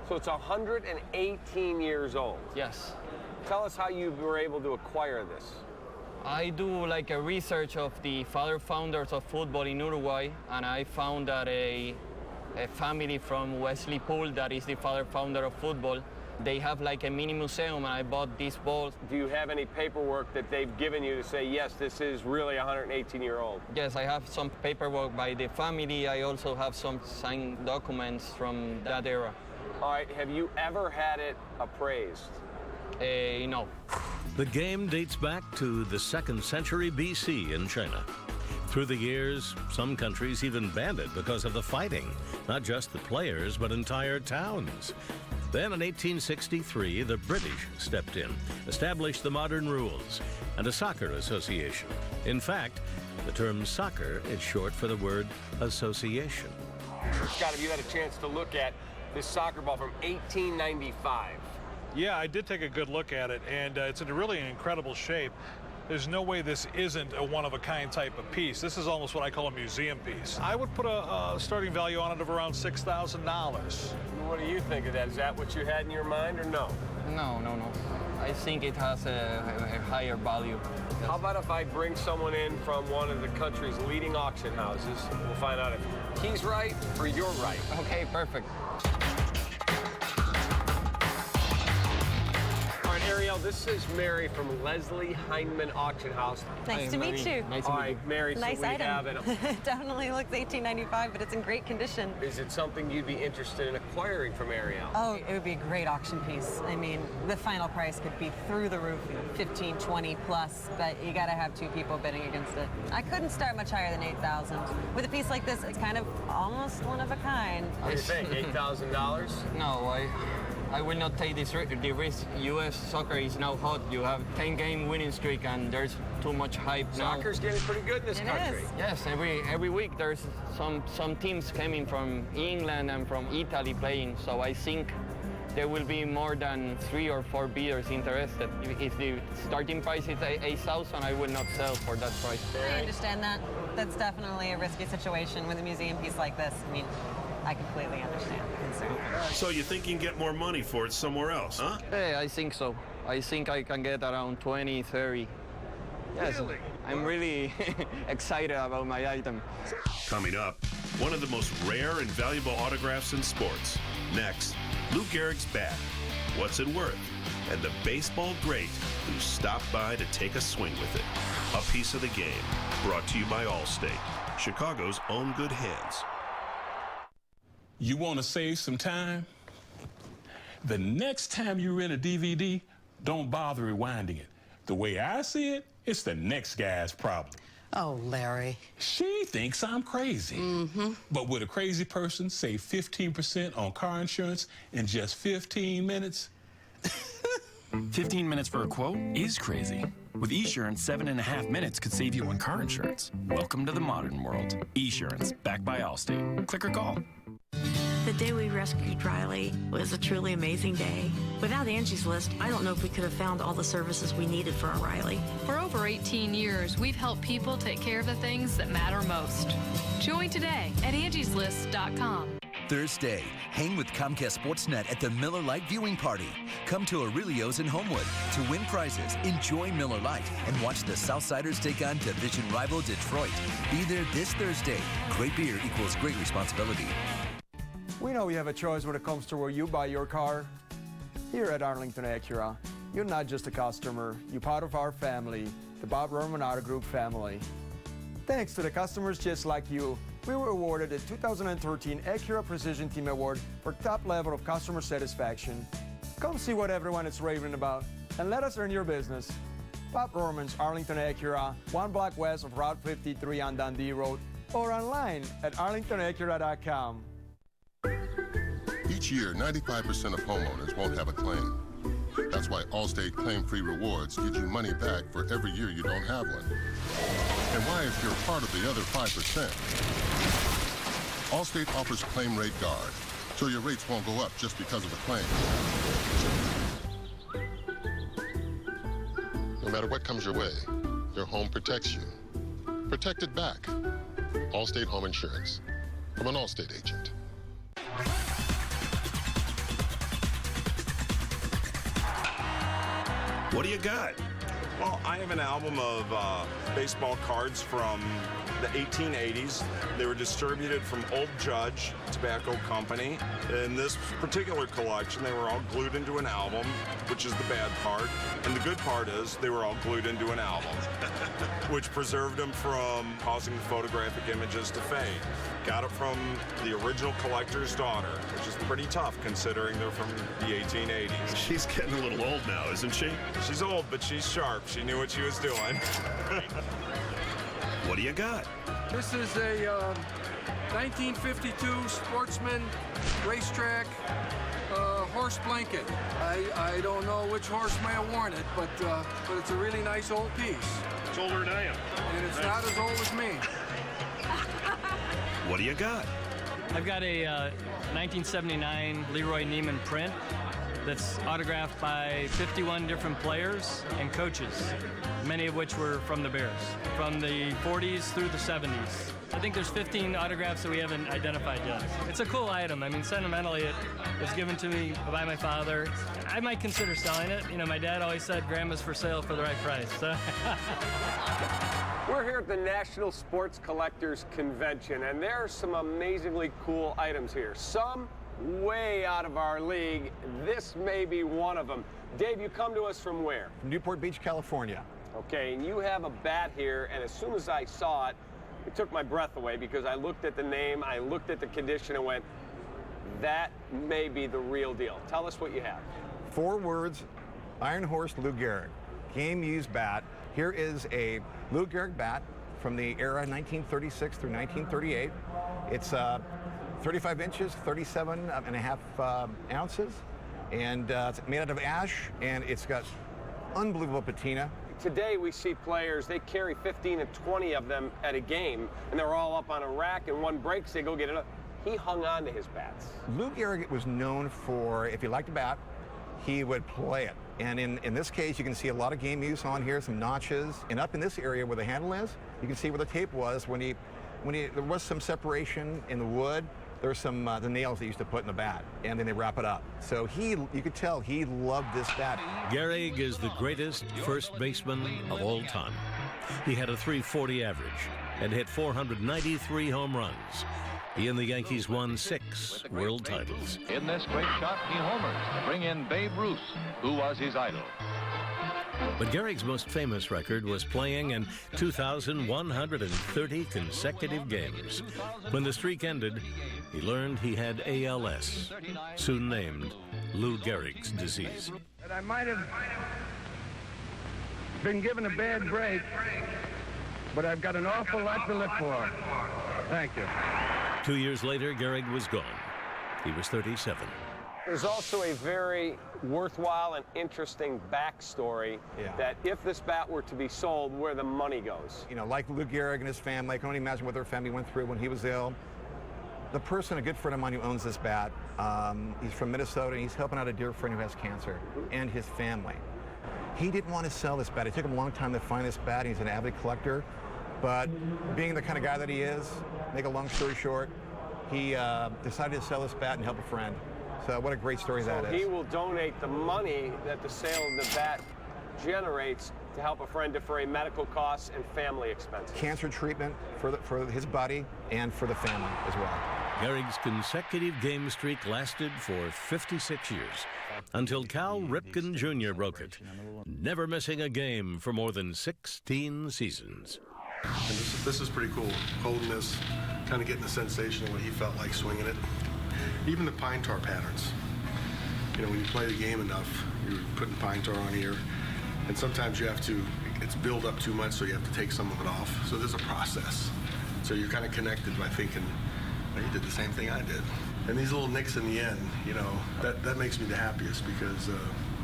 So it's 118 years old. Yes. Tell us how you were able to acquire this. I do like a research of the father founders of football in Uruguay, and I found that a family from Wesley Poole, that is the father founder of football, they have like a mini museum, and I bought these balls. Do you have any paperwork that they've given you to say, yes, this is really 118-year-old? Yes, I have some paperwork by the family. I also have some signed documents from that era. All right, have you ever had it appraised? No. The game dates back to the 2nd century BC in China. Through the years, some countries even banned it because of the fighting, not just the players, but entire towns. Then in 1863, the British stepped in, established the modern rules, and a soccer association. In fact, the term soccer is short for the word association. Scott, have you had a chance to look at this soccer ball from 1895? Yeah, I did take a good look at it, and it's in a really incredible shape. There's no way this isn't a one-of-a-kind type of piece. This is almost what I call a museum piece. I would put a starting value on it of around $6,000. What do you think of that? Is that what you had in your mind, or no? No. I think it has a higher value. How about if I bring someone in from one of the country's leading auction houses? We'll find out if he's right or you're right. Okay, perfect. All right, Ariel, this is Mary from Leslie Heineman Auction House. Nice to meet you. Nice to meet you. Mary, Nice so we item. have it. It definitely looks 1895, but it's in great condition. Is it something you'd be interested in acquiring from Ariel? Oh, it would be a great auction piece. I mean, the final price could be through the roof, 15, 20 plus, but you got to have two people bidding against it. I couldn't start much higher than 8,000. With a piece like this, it's kind of almost one of a kind. What do you think, $8,000? No, I will not take the risk. U.S. soccer is now hot. You have 10-game winning streak, and there's too much hype now. Soccer's getting pretty good in this country. Is. Yes, every week there's some teams coming from England and from Italy playing. So I think there will be more than 3 or 4 bidders interested. If the starting price is 8,000, I will not sell for that price. I understand that. That's definitely a risky situation with a museum piece like this. I mean, I completely understand the concern. So you think you can get more money for it somewhere else, huh? Yeah, I think so. I think I can get around 20, 30. Yes, really? I'm really excited about my item. Coming up, one of the most rare and valuable autographs in sports. Next, Lou Gehrig's bat. What's it worth? And the baseball great who stopped by to take a swing with it. A piece of the game. Brought to you by Allstate, Chicago's own good hands. You want to save some time? The next time you rent a DVD, don't bother rewinding it. The way I see it, it's the next guy's problem. Oh, Larry. She thinks I'm crazy. Mm-hmm. But would a crazy person save 15% on car insurance in just 15 minutes? 15 minutes for a quote is crazy. With Esurance, 7.5 minutes could save you on car insurance. Welcome to the modern world. Esurance, backed by Allstate. Click or call. The day we rescued Riley was a truly amazing day. Without Angie's List, I don't know if we could have found all the services we needed for our Riley. For over 18 years, we've helped people take care of the things that matter most. Join today at angieslist.com. Thursday, hang with Comcast Sportsnet at the Miller Lite viewing party. Come to Aurelio's in Homewood to win prizes, enjoy Miller Lite, and watch the Southsiders take on division rival Detroit. Be there this Thursday. Great beer equals great responsibility. We know you have a choice when it comes to where you buy your car. Here at Arlington Acura, you're not just a customer, you're part of our family, the Bob Roman Auto Group family. Thanks to the customers just like you, we were awarded the 2013 Acura Precision Team Award for top level of customer satisfaction. Come see what everyone is raving about and let us earn your business. Bob Roman's Arlington Acura, 1 block west of Route 53 on Dundee Road, or online at arlingtonacura.com. Each year, 95% of homeowners won't have a claim. That's why Allstate Claim-Free Rewards gives you money back for every year you don't have one. And why, if you're part of the other 5%, Allstate offers Claim Rate Guard, so your rates won't go up just because of a claim. No matter what comes your way, your home protects you. Protect it back. Allstate Home Insurance. From an Allstate agent. What do you got? Well, I have an album of baseball cards from the 1880s. They were distributed from Old Judge Tobacco Company. In this particular collection, they were all glued into an album, which is the bad part. And the good part is they were all glued into an album, which preserved them from causing the photographic images to fade. Got it from the original collector's daughter, which is pretty tough considering they're from the 1880s. She's getting a little old now, isn't she? She's old, but she's sharp. She knew what she was doing. What do you got? This is a 1952 Sportsman racetrack horse blanket. I don't know which horse may have worn it, but it's a really nice old piece. It's older than I am. And it's not as old as me. What do you got? I've got a 1979 Leroy Neiman print that's autographed by 51 different players and coaches, many of which were from the Bears, from the 40s through the 70s. I think there's 15 autographs that we haven't identified yet. It's a cool item. I mean, sentimentally, it was given to me by my father. I might consider selling it. You know, my dad always said grandma's for sale for the right price. So. We're here at the National Sports Collectors Convention, and there are some amazingly cool items here. Some way out of our league. This may be one of them. Dave, you come to us from where? From Newport Beach, California. Okay, and you have a bat here, and as soon as I saw it, it took my breath away because I looked at the name, I looked at the condition, and went, that may be the real deal. Tell us what you have. 4 words, Iron Horse Lou Gehrig, game-used bat. Here is a Lou Gehrig bat from the era 1936 through 1938. It's 35 inches, 37 and a half ounces, and it's made out of ash, and it's got unbelievable patina. Today we see players, they carry 15 and 20 of them at a game, and they're all up on a rack, and one breaks, they go get it up. He hung on to his bats. Lou Gehrig was known for, if he liked a bat, he would play it. And in this case, you can see a lot of game use on here, some notches. And up in this area where the handle is, you can see where the tape was. There was some separation in the wood. There were some the nails they used to put in the bat, and then they wrap it up. So you could tell he loved this bat. Gehrig is the greatest first baseman of all time. He had a .340 average and hit 493 home runs. He and the Yankees won 6 world titles. In this great shot, he homers to bring in Babe Ruth, who was his idol. But Gehrig's most famous record was playing in 2,130 consecutive games. When the streak ended, he learned he had ALS, soon named Lou Gehrig's disease. And I might have been given a bad break, but I've got an awful lot to live for. Thank you. 2 years later, Gehrig was gone. He was 37. There's also a very worthwhile and interesting backstory that if this bat were to be sold, where the money goes. You know, like Lou Gehrig and his family, I can only imagine what their family went through when he was ill. The person, a good friend of mine who owns this bat, he's from Minnesota, and he's helping out a dear friend who has cancer, and his family. He didn't want to sell this bat. It took him a long time to find this bat. He's an avid collector, but being the kind of guy that he is, make a long story short, he decided to sell this bat and help a friend. So what a great story that is. He will donate the money that the sale of the bat generates to help a friend defray medical costs and family expenses. Cancer treatment for his buddy and for the family as well. Gehrig's consecutive game streak lasted for 56 years, until Cal Ripken Jr. broke it, never missing a game for more than 16 seasons. And this is pretty cool, holding this, kind of getting the sensation of what he felt like swinging it. Even the pine tar patterns. You know, when you play the game enough, you're putting pine tar on here, and sometimes you have to, it's build up too much, so you have to take some of it off. So there's a process. So you're kind of connected by thinking, well, you did the same thing I did. And these little nicks in the end, you know, that makes me the happiest, because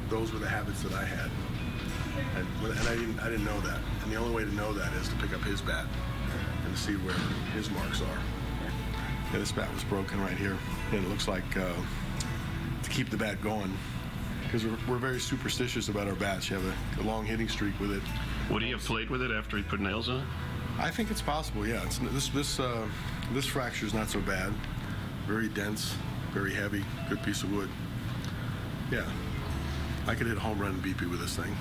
those were the habits that I had. And I didn't know that. And the only way to know that is to pick up his bat and see where his marks are. Yeah, this bat was broken right here, and it looks like to keep the bat going, because we're very superstitious about our bats. You have a long hitting streak with it. Would he have played with it after he put nails on it? I think it's possible, yeah. This fracture is not so bad. Very dense, very heavy, good piece of wood. Yeah, I could hit a home run in BP with this thing.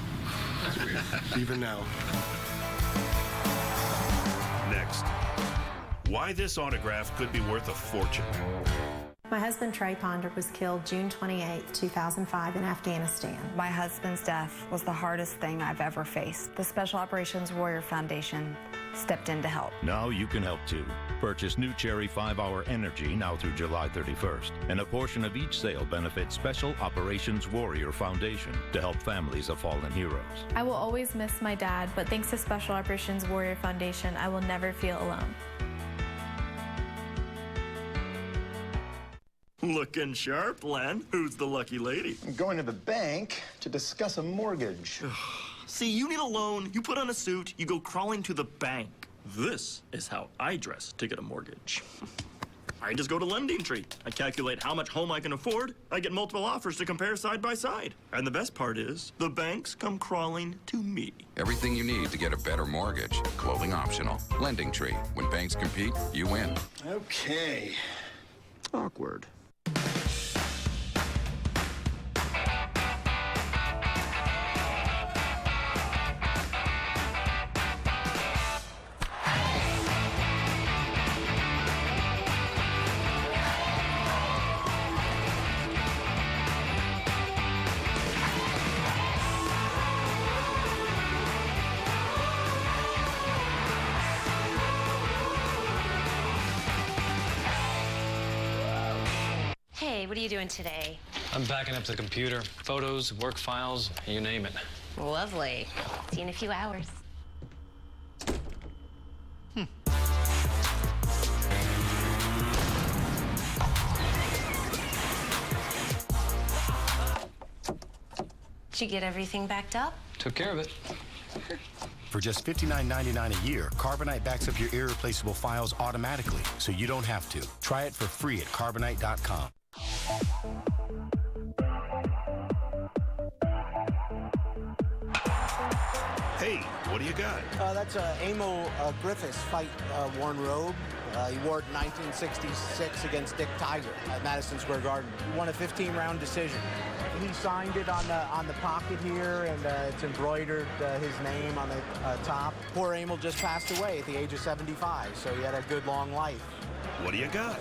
That's weird. Even now. Next, why this autograph could be worth a fortune. My husband, Trey Ponder, was killed June 28, 2005 in Afghanistan. My husband's death was the hardest thing I've ever faced. The Special Operations Warrior Foundation stepped in to help. Now you can help too. Purchase new Cherry 5-Hour Energy now through July 31st. And a portion of each sale benefits Special Operations Warrior Foundation to help families of fallen heroes. I will always miss my dad, but thanks to Special Operations Warrior Foundation, I will never feel alone. Looking sharp, Len. Who's the lucky lady? I'm going to the bank to discuss a mortgage. See, you need a loan, you put on a suit, you go crawling to the bank. This is how I dress to get a mortgage. I just go to Lending Tree. I calculate how much home I can afford. I get multiple offers to compare side by side. And the best part is, the banks come crawling to me. Everything you need to get a better mortgage. Clothing optional. Lending Tree. When banks compete, you win. Okay. Awkward. what are you doing today? I'm backing up the computer. Photos, work files, you name it. Lovely. See you in a few hours. Did you get everything backed up? Took care of it. For just $59.99 a year, Carbonite backs up your irreplaceable files automatically, so you don't have to. Try it for free at Carbonite.com. Hey, what do you got? That's Emil Griffiths fight worn robe. He wore it in 1966 against Dick Tiger at Madison Square Garden. He won a 15-round decision. He signed it on the pocket here, and it's embroidered his name on the top. Poor Emil just passed away at the age of 75, so he had a good long life. What do you got?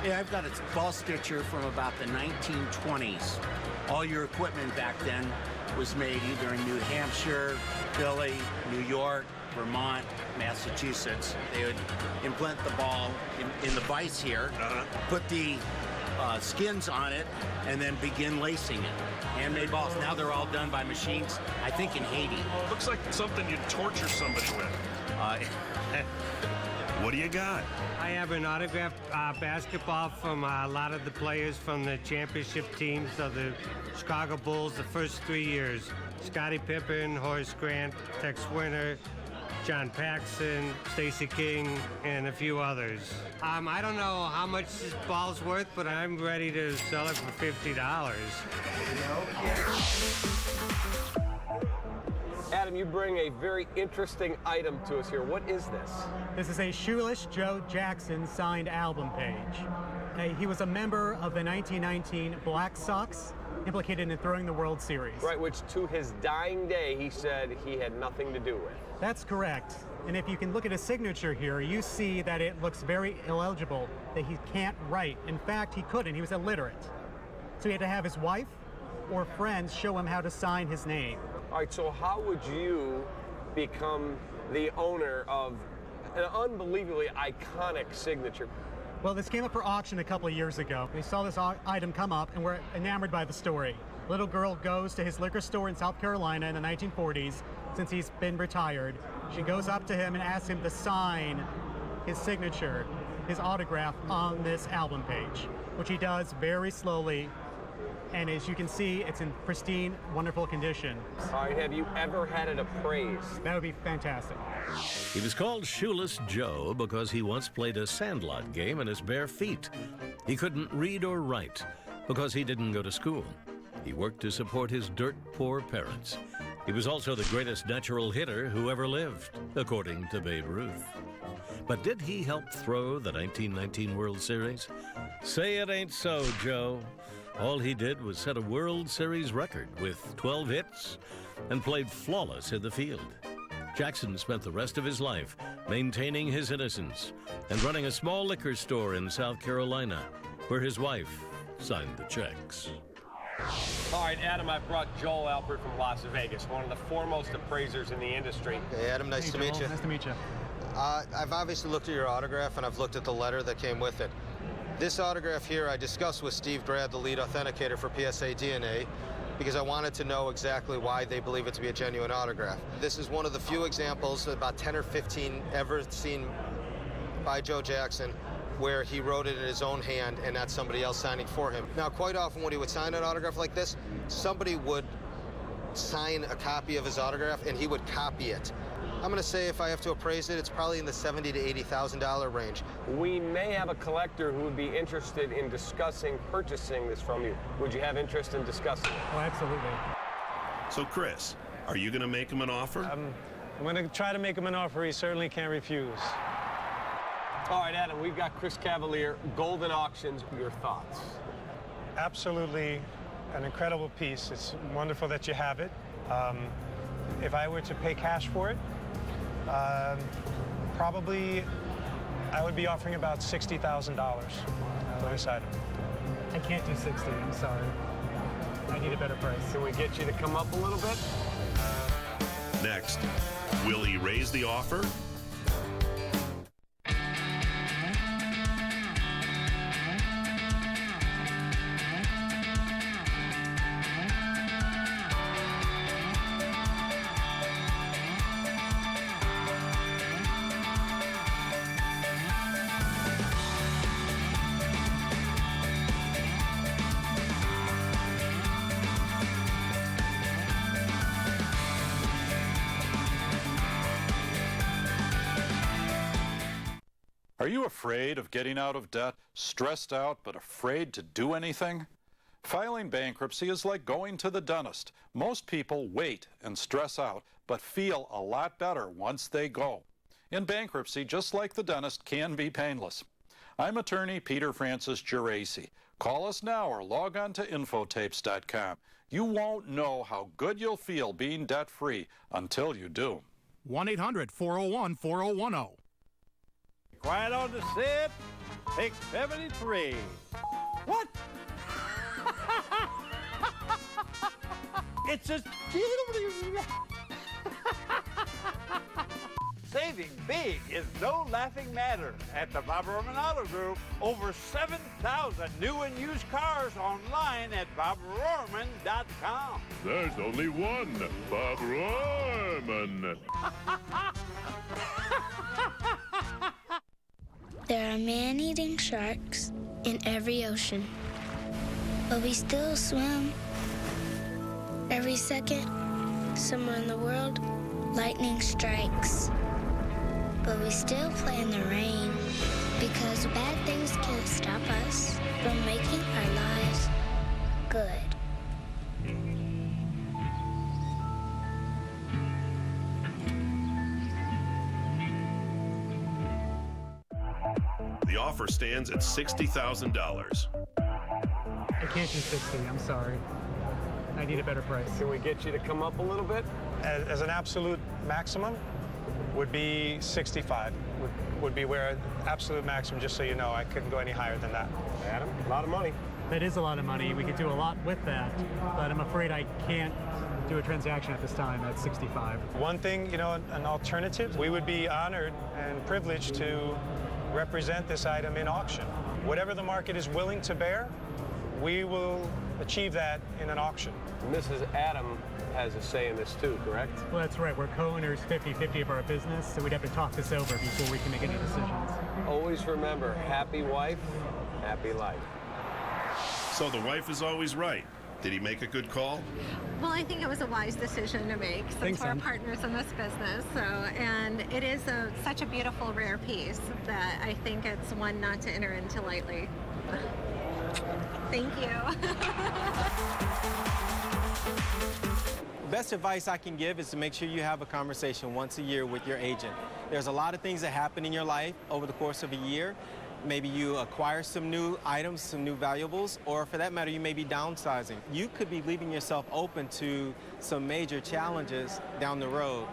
Yeah, I've got a ball stitcher from about the 1920s. All your equipment back then was made either in New Hampshire, Philly, New York, Vermont, Massachusetts. They would implant the ball in the vise here, put the skins on it, and then begin lacing it. Handmade balls. Now they're all done by machines, I think in Haiti. Looks like something you'd torture somebody with. What do you got? I have an autographed basketball from a lot of the players from the championship teams of the Chicago Bulls the first 3 years. Scottie Pippen, Horace Grant, Tex Winter, John Paxson, Stacey King, and a few others. I don't know how much this ball's worth, but I'm ready to sell it for $50. Adam, you bring a very interesting item to us here. What is this? This is a Shoeless Joe Jackson signed album page. He was a member of the 1919 Black Sox, implicated in throwing the World Series. Right, which to his dying day, he said he had nothing to do with. That's correct. And if you can look at his signature here, you see that it looks very illegible, that he can't write. In fact, he couldn't. He was illiterate. So he had to have his wife or friends show him how to sign his name. All right, so how would you become the owner of an unbelievably iconic signature? Well, this came up for auction a couple of years ago. We saw this item come up and we're enamored by the story. A little girl goes to his liquor store in South Carolina in the 1940s, since he's been retired. She goes up to him and asks him to sign his signature, his autograph on this album page, which he does very slowly. And as you can see, it's in pristine, wonderful condition. All right, have you ever had it appraised? That would be fantastic. He was called Shoeless Joe because he once played a sandlot game in his bare feet. He couldn't read or write because he didn't go to school. He worked to support his dirt-poor parents. He was also the greatest natural hitter who ever lived, according to Babe Ruth. But did he help throw the 1919 World Series? Say it ain't so, Joe. All he did was set a World Series record with 12 hits and played flawless in the field. Jackson spent the rest of his life maintaining his innocence and running a small liquor store in South Carolina, where his wife signed the checks. All right, Adam, I brought Joel Alpert from Las Vegas, one of the foremost appraisers in the industry. Hey, Adam, nice to meet you. Nice to meet you. I've obviously looked at your autograph, and I've looked at the letter that came with it. This autograph here I discussed with Steve Grad, the lead authenticator for PSA DNA, because I wanted to know exactly why they believe it to be a genuine autograph. This is one of the few examples, about 10 or 15 ever seen by Joe Jackson, where he wrote it in his own hand and not somebody else signing for him. Now, quite often when he would sign an autograph like this, somebody would sign a copy of his autograph and he would copy it. I'm going to say if I have to appraise it, it's probably in the $70,000 to $80,000 range. We may have a collector who would be interested in discussing purchasing this from you. Would you have interest in discussing it? Oh, absolutely. So, Chris, are you going to make him an offer? I'm going to try to make him an offer he certainly can't refuse. All right, Adam, we've got Chris Cavalier, Golden Auctions. Your thoughts? Absolutely an incredible piece. It's wonderful that you have it. If I were to pay cash for it, probably I would be offering about $60,000 for this item. I can't do 60, I'm sorry. I need a better price. Can we get you to come up a little bit? Next, will he raise the offer? Are you afraid of getting out of debt, stressed out, but afraid to do anything? Filing bankruptcy is like going to the dentist. Most people wait and stress out, but feel a lot better once they go. In bankruptcy, just like the dentist, can be painless. I'm attorney Peter Francis Geraci. Call us now or log on to infotapes.com. You won't know how good you'll feel being debt-free until you do. 1-800-401-4010. Quiet on the set. Take 73. What? It's a... Saving big is no laughing matter. At the Bob Roman Auto Group, over 7,000 new and used cars online at bobrorman.com. There's only one Bob Roman. There are man-eating sharks in every ocean, but we still swim. Every second, somewhere in the world, lightning strikes. But we still play in the rain because bad things can't stop us from making our lives good. The offer stands at $60,000. I can't do 60, I'm sorry. I need a better price. Can we get you to come up a little bit? As an absolute maximum, would be 65. Would be where absolute maximum, just so you know. I couldn't go any higher than that. Adam, a lot of money. That is a lot of money. We could do a lot with that, but I'm afraid I can't do a transaction at this time at 65. One thing, you know, an alternative, we would be honored and privileged to represent this item in auction. Whatever the market is willing to bear, we will achieve that in an auction. Mrs. Adam has a say in this too, correct? Well, that's right. We're co-owners 50-50 of our business, so we'd have to talk this over before we can make any decisions. Always remember, happy wife, happy life. So the wife is always right. Did he make a good call? Well, I think it was a wise decision to make since we're partners in this business. And it is such a beautiful, rare piece that I think it's one not to enter into lightly. Thank you. Best advice I can give is to make sure you have a conversation once a year with your agent. There's a lot of things that happen in your life over the course of a year. Maybe you acquire some new items, some new valuables, or for that matter, you may be downsizing. You could be leaving yourself open to some major challenges down the road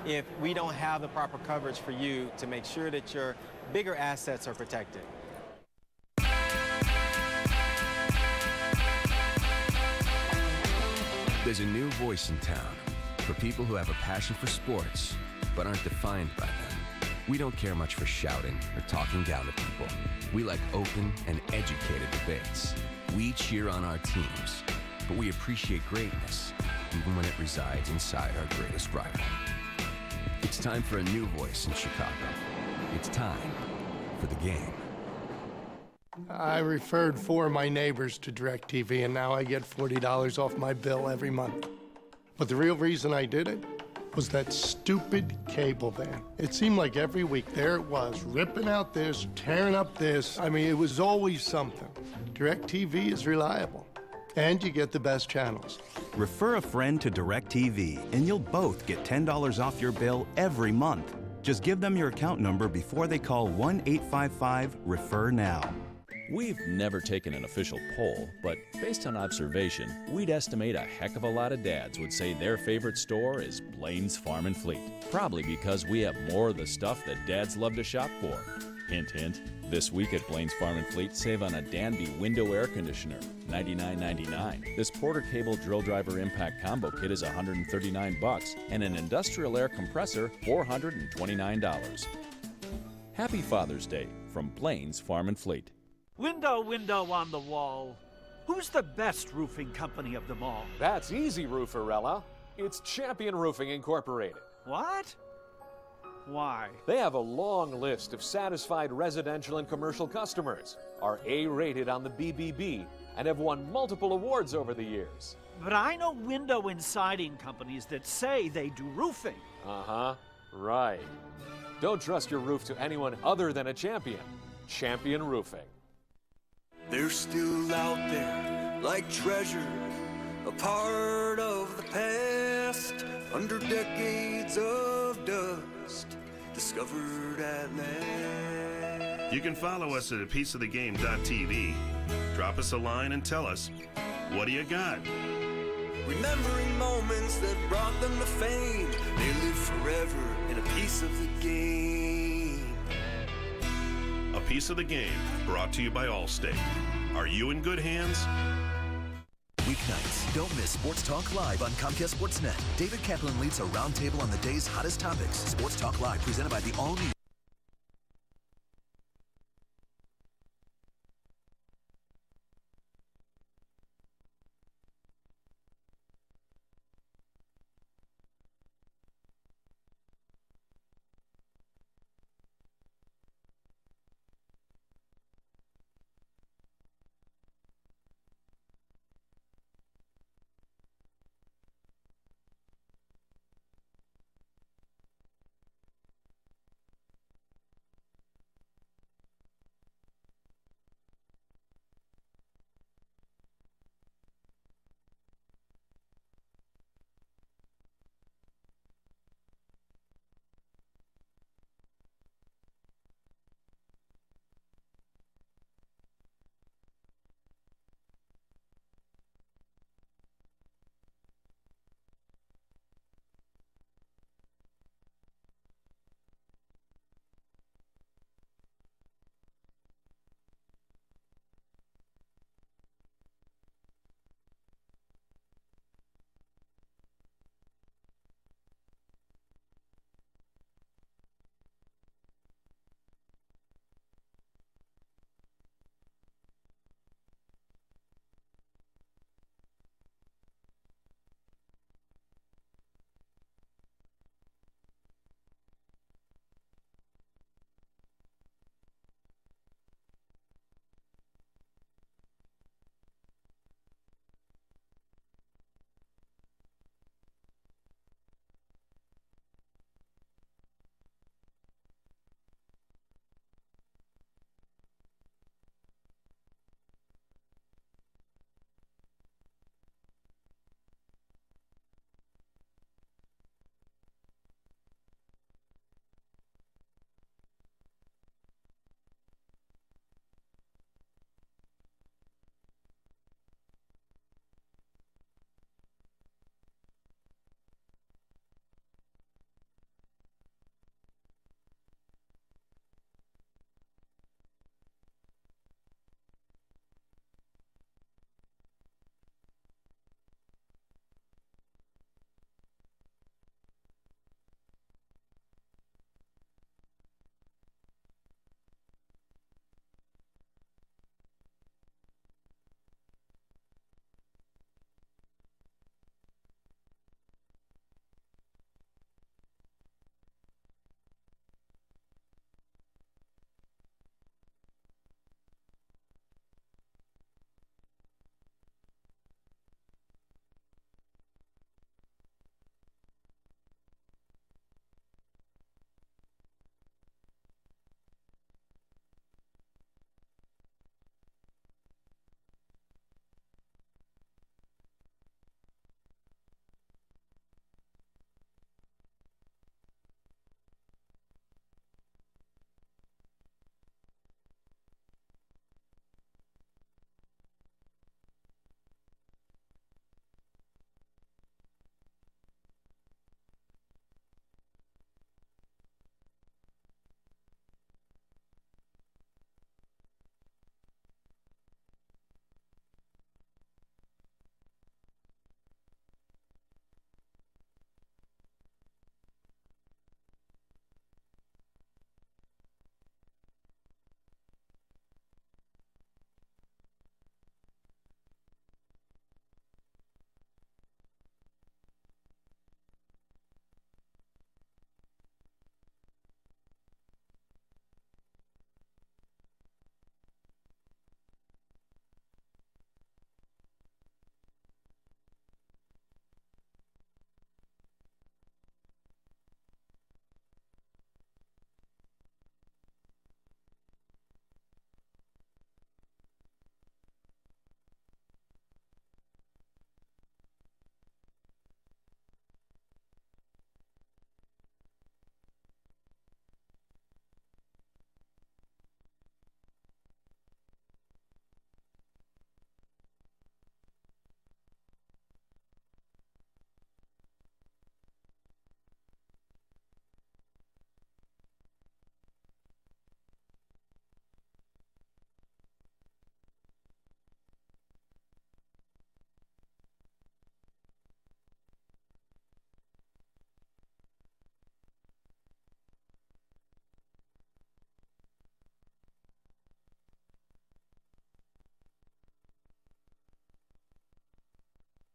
if we don't have the proper coverage for you to make sure that your bigger assets are protected. There's a new voice in town for people who have a passion for sports but aren't defined by them. We don't care much for shouting or talking down to people. We like open and educated debates. We cheer on our teams, but we appreciate greatness even when it resides inside our greatest rival. It's time for a new voice in Chicago. It's time for the game. I referred 4 of my neighbors to DirecTV, and now I get $40 off my bill every month. But the real reason I did it was that stupid cable van. It seemed like every week there it was, ripping out this, tearing up this. I mean, it was always something. DirecTV is reliable, and you get the best channels. Refer a friend to DirecTV, and you'll both get $10 off your bill every month. Just give them your account number before they call 1-855-REFER-NOW. We've never taken an official poll, but based on observation, we'd estimate a heck of a lot of dads would say their favorite store is Blaine's Farm and Fleet. Probably because we have more of the stuff that dads love to shop for. Hint, hint. This week at Blaine's Farm and Fleet, save on a Danby window air conditioner, $99.99. This Porter Cable Drill Driver Impact Combo Kit is $139, and an industrial air compressor, $429. Happy Father's Day from Blaine's Farm and Fleet. Window on the wall. Who's the best roofing company of them all? That's easy, Rooferella. It's Champion Roofing Incorporated. What? Why? They have a long list of satisfied residential and commercial customers, are A-rated on the BBB, and have won multiple awards over the years. But I know window and siding companies that say they do roofing. Uh-huh. Right. Don't trust your roof to anyone other than a champion. Champion Roofing. They're still out there like treasure, a part of the past, under decades of dust, discovered at last. You can follow us at apieceofthegame.tv. Drop us a line and tell us, what do you got? Remembering moments that brought them to fame, they live forever in a piece of the game. A Piece of the Game, brought to you by Allstate. Are you in good hands? Weeknights, don't miss Sports Talk Live on Comcast Sportsnet. David Kaplan leads a roundtable on the day's hottest topics. Sports Talk Live, presented by the all-new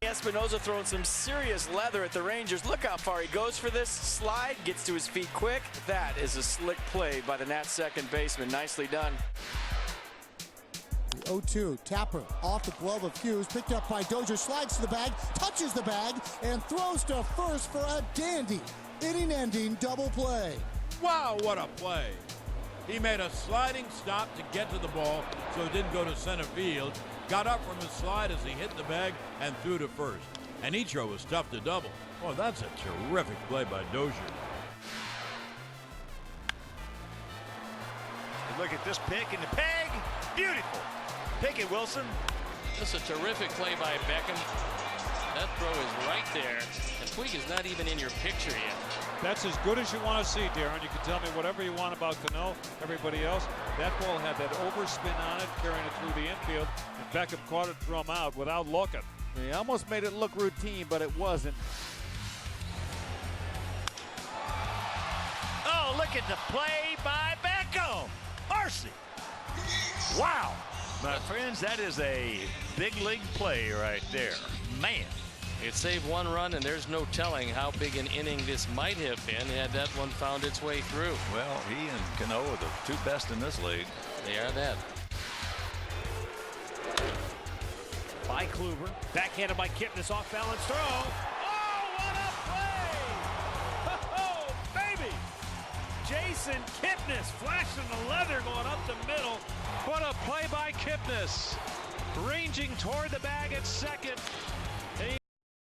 Espinoza throwing some serious leather at the Rangers. Look how far he goes for this. Slide, gets to his feet quick. That is a slick play by the Nats second baseman. Nicely done. The 0-2, Tapper off the glove of Hughes, picked up by Dozier, slides to the bag, touches the bag, and throws to first for a dandy inning-ending double play. Wow, what a play. He made a sliding stop to get to the ball so it didn't go to center field, got up from his slide as he hit the bag and threw to first. And Ichiro was tough to double. Oh, that's a terrific play by Dozier. Look at this pick and the peg. Beautiful. Pick it, Wilson. This is a terrific play by Beckham. That throw is right there. And Puig is not even in your picture yet. That's as good as you want to see, Darren. You can tell me whatever you want about Cano, everybody else. That ball had that overspin on it, carrying it through the infield, and Beckham caught it from out without looking. He almost made it look routine, but it wasn't. Oh, look at the play by Beckham. Marcy. Wow. My friends, that is a big league play right there. Man. It saved one run, and there's no telling how big an inning this might have been had that one found its way through. Well, he and Cano are the two best in this league. They are that. By Kluber, backhanded by Kipnis, off balance throw. Oh, what a play! Oh, baby! Jason Kipnis flashing the leather going up the middle. What a play by Kipnis. Ranging toward the bag at second.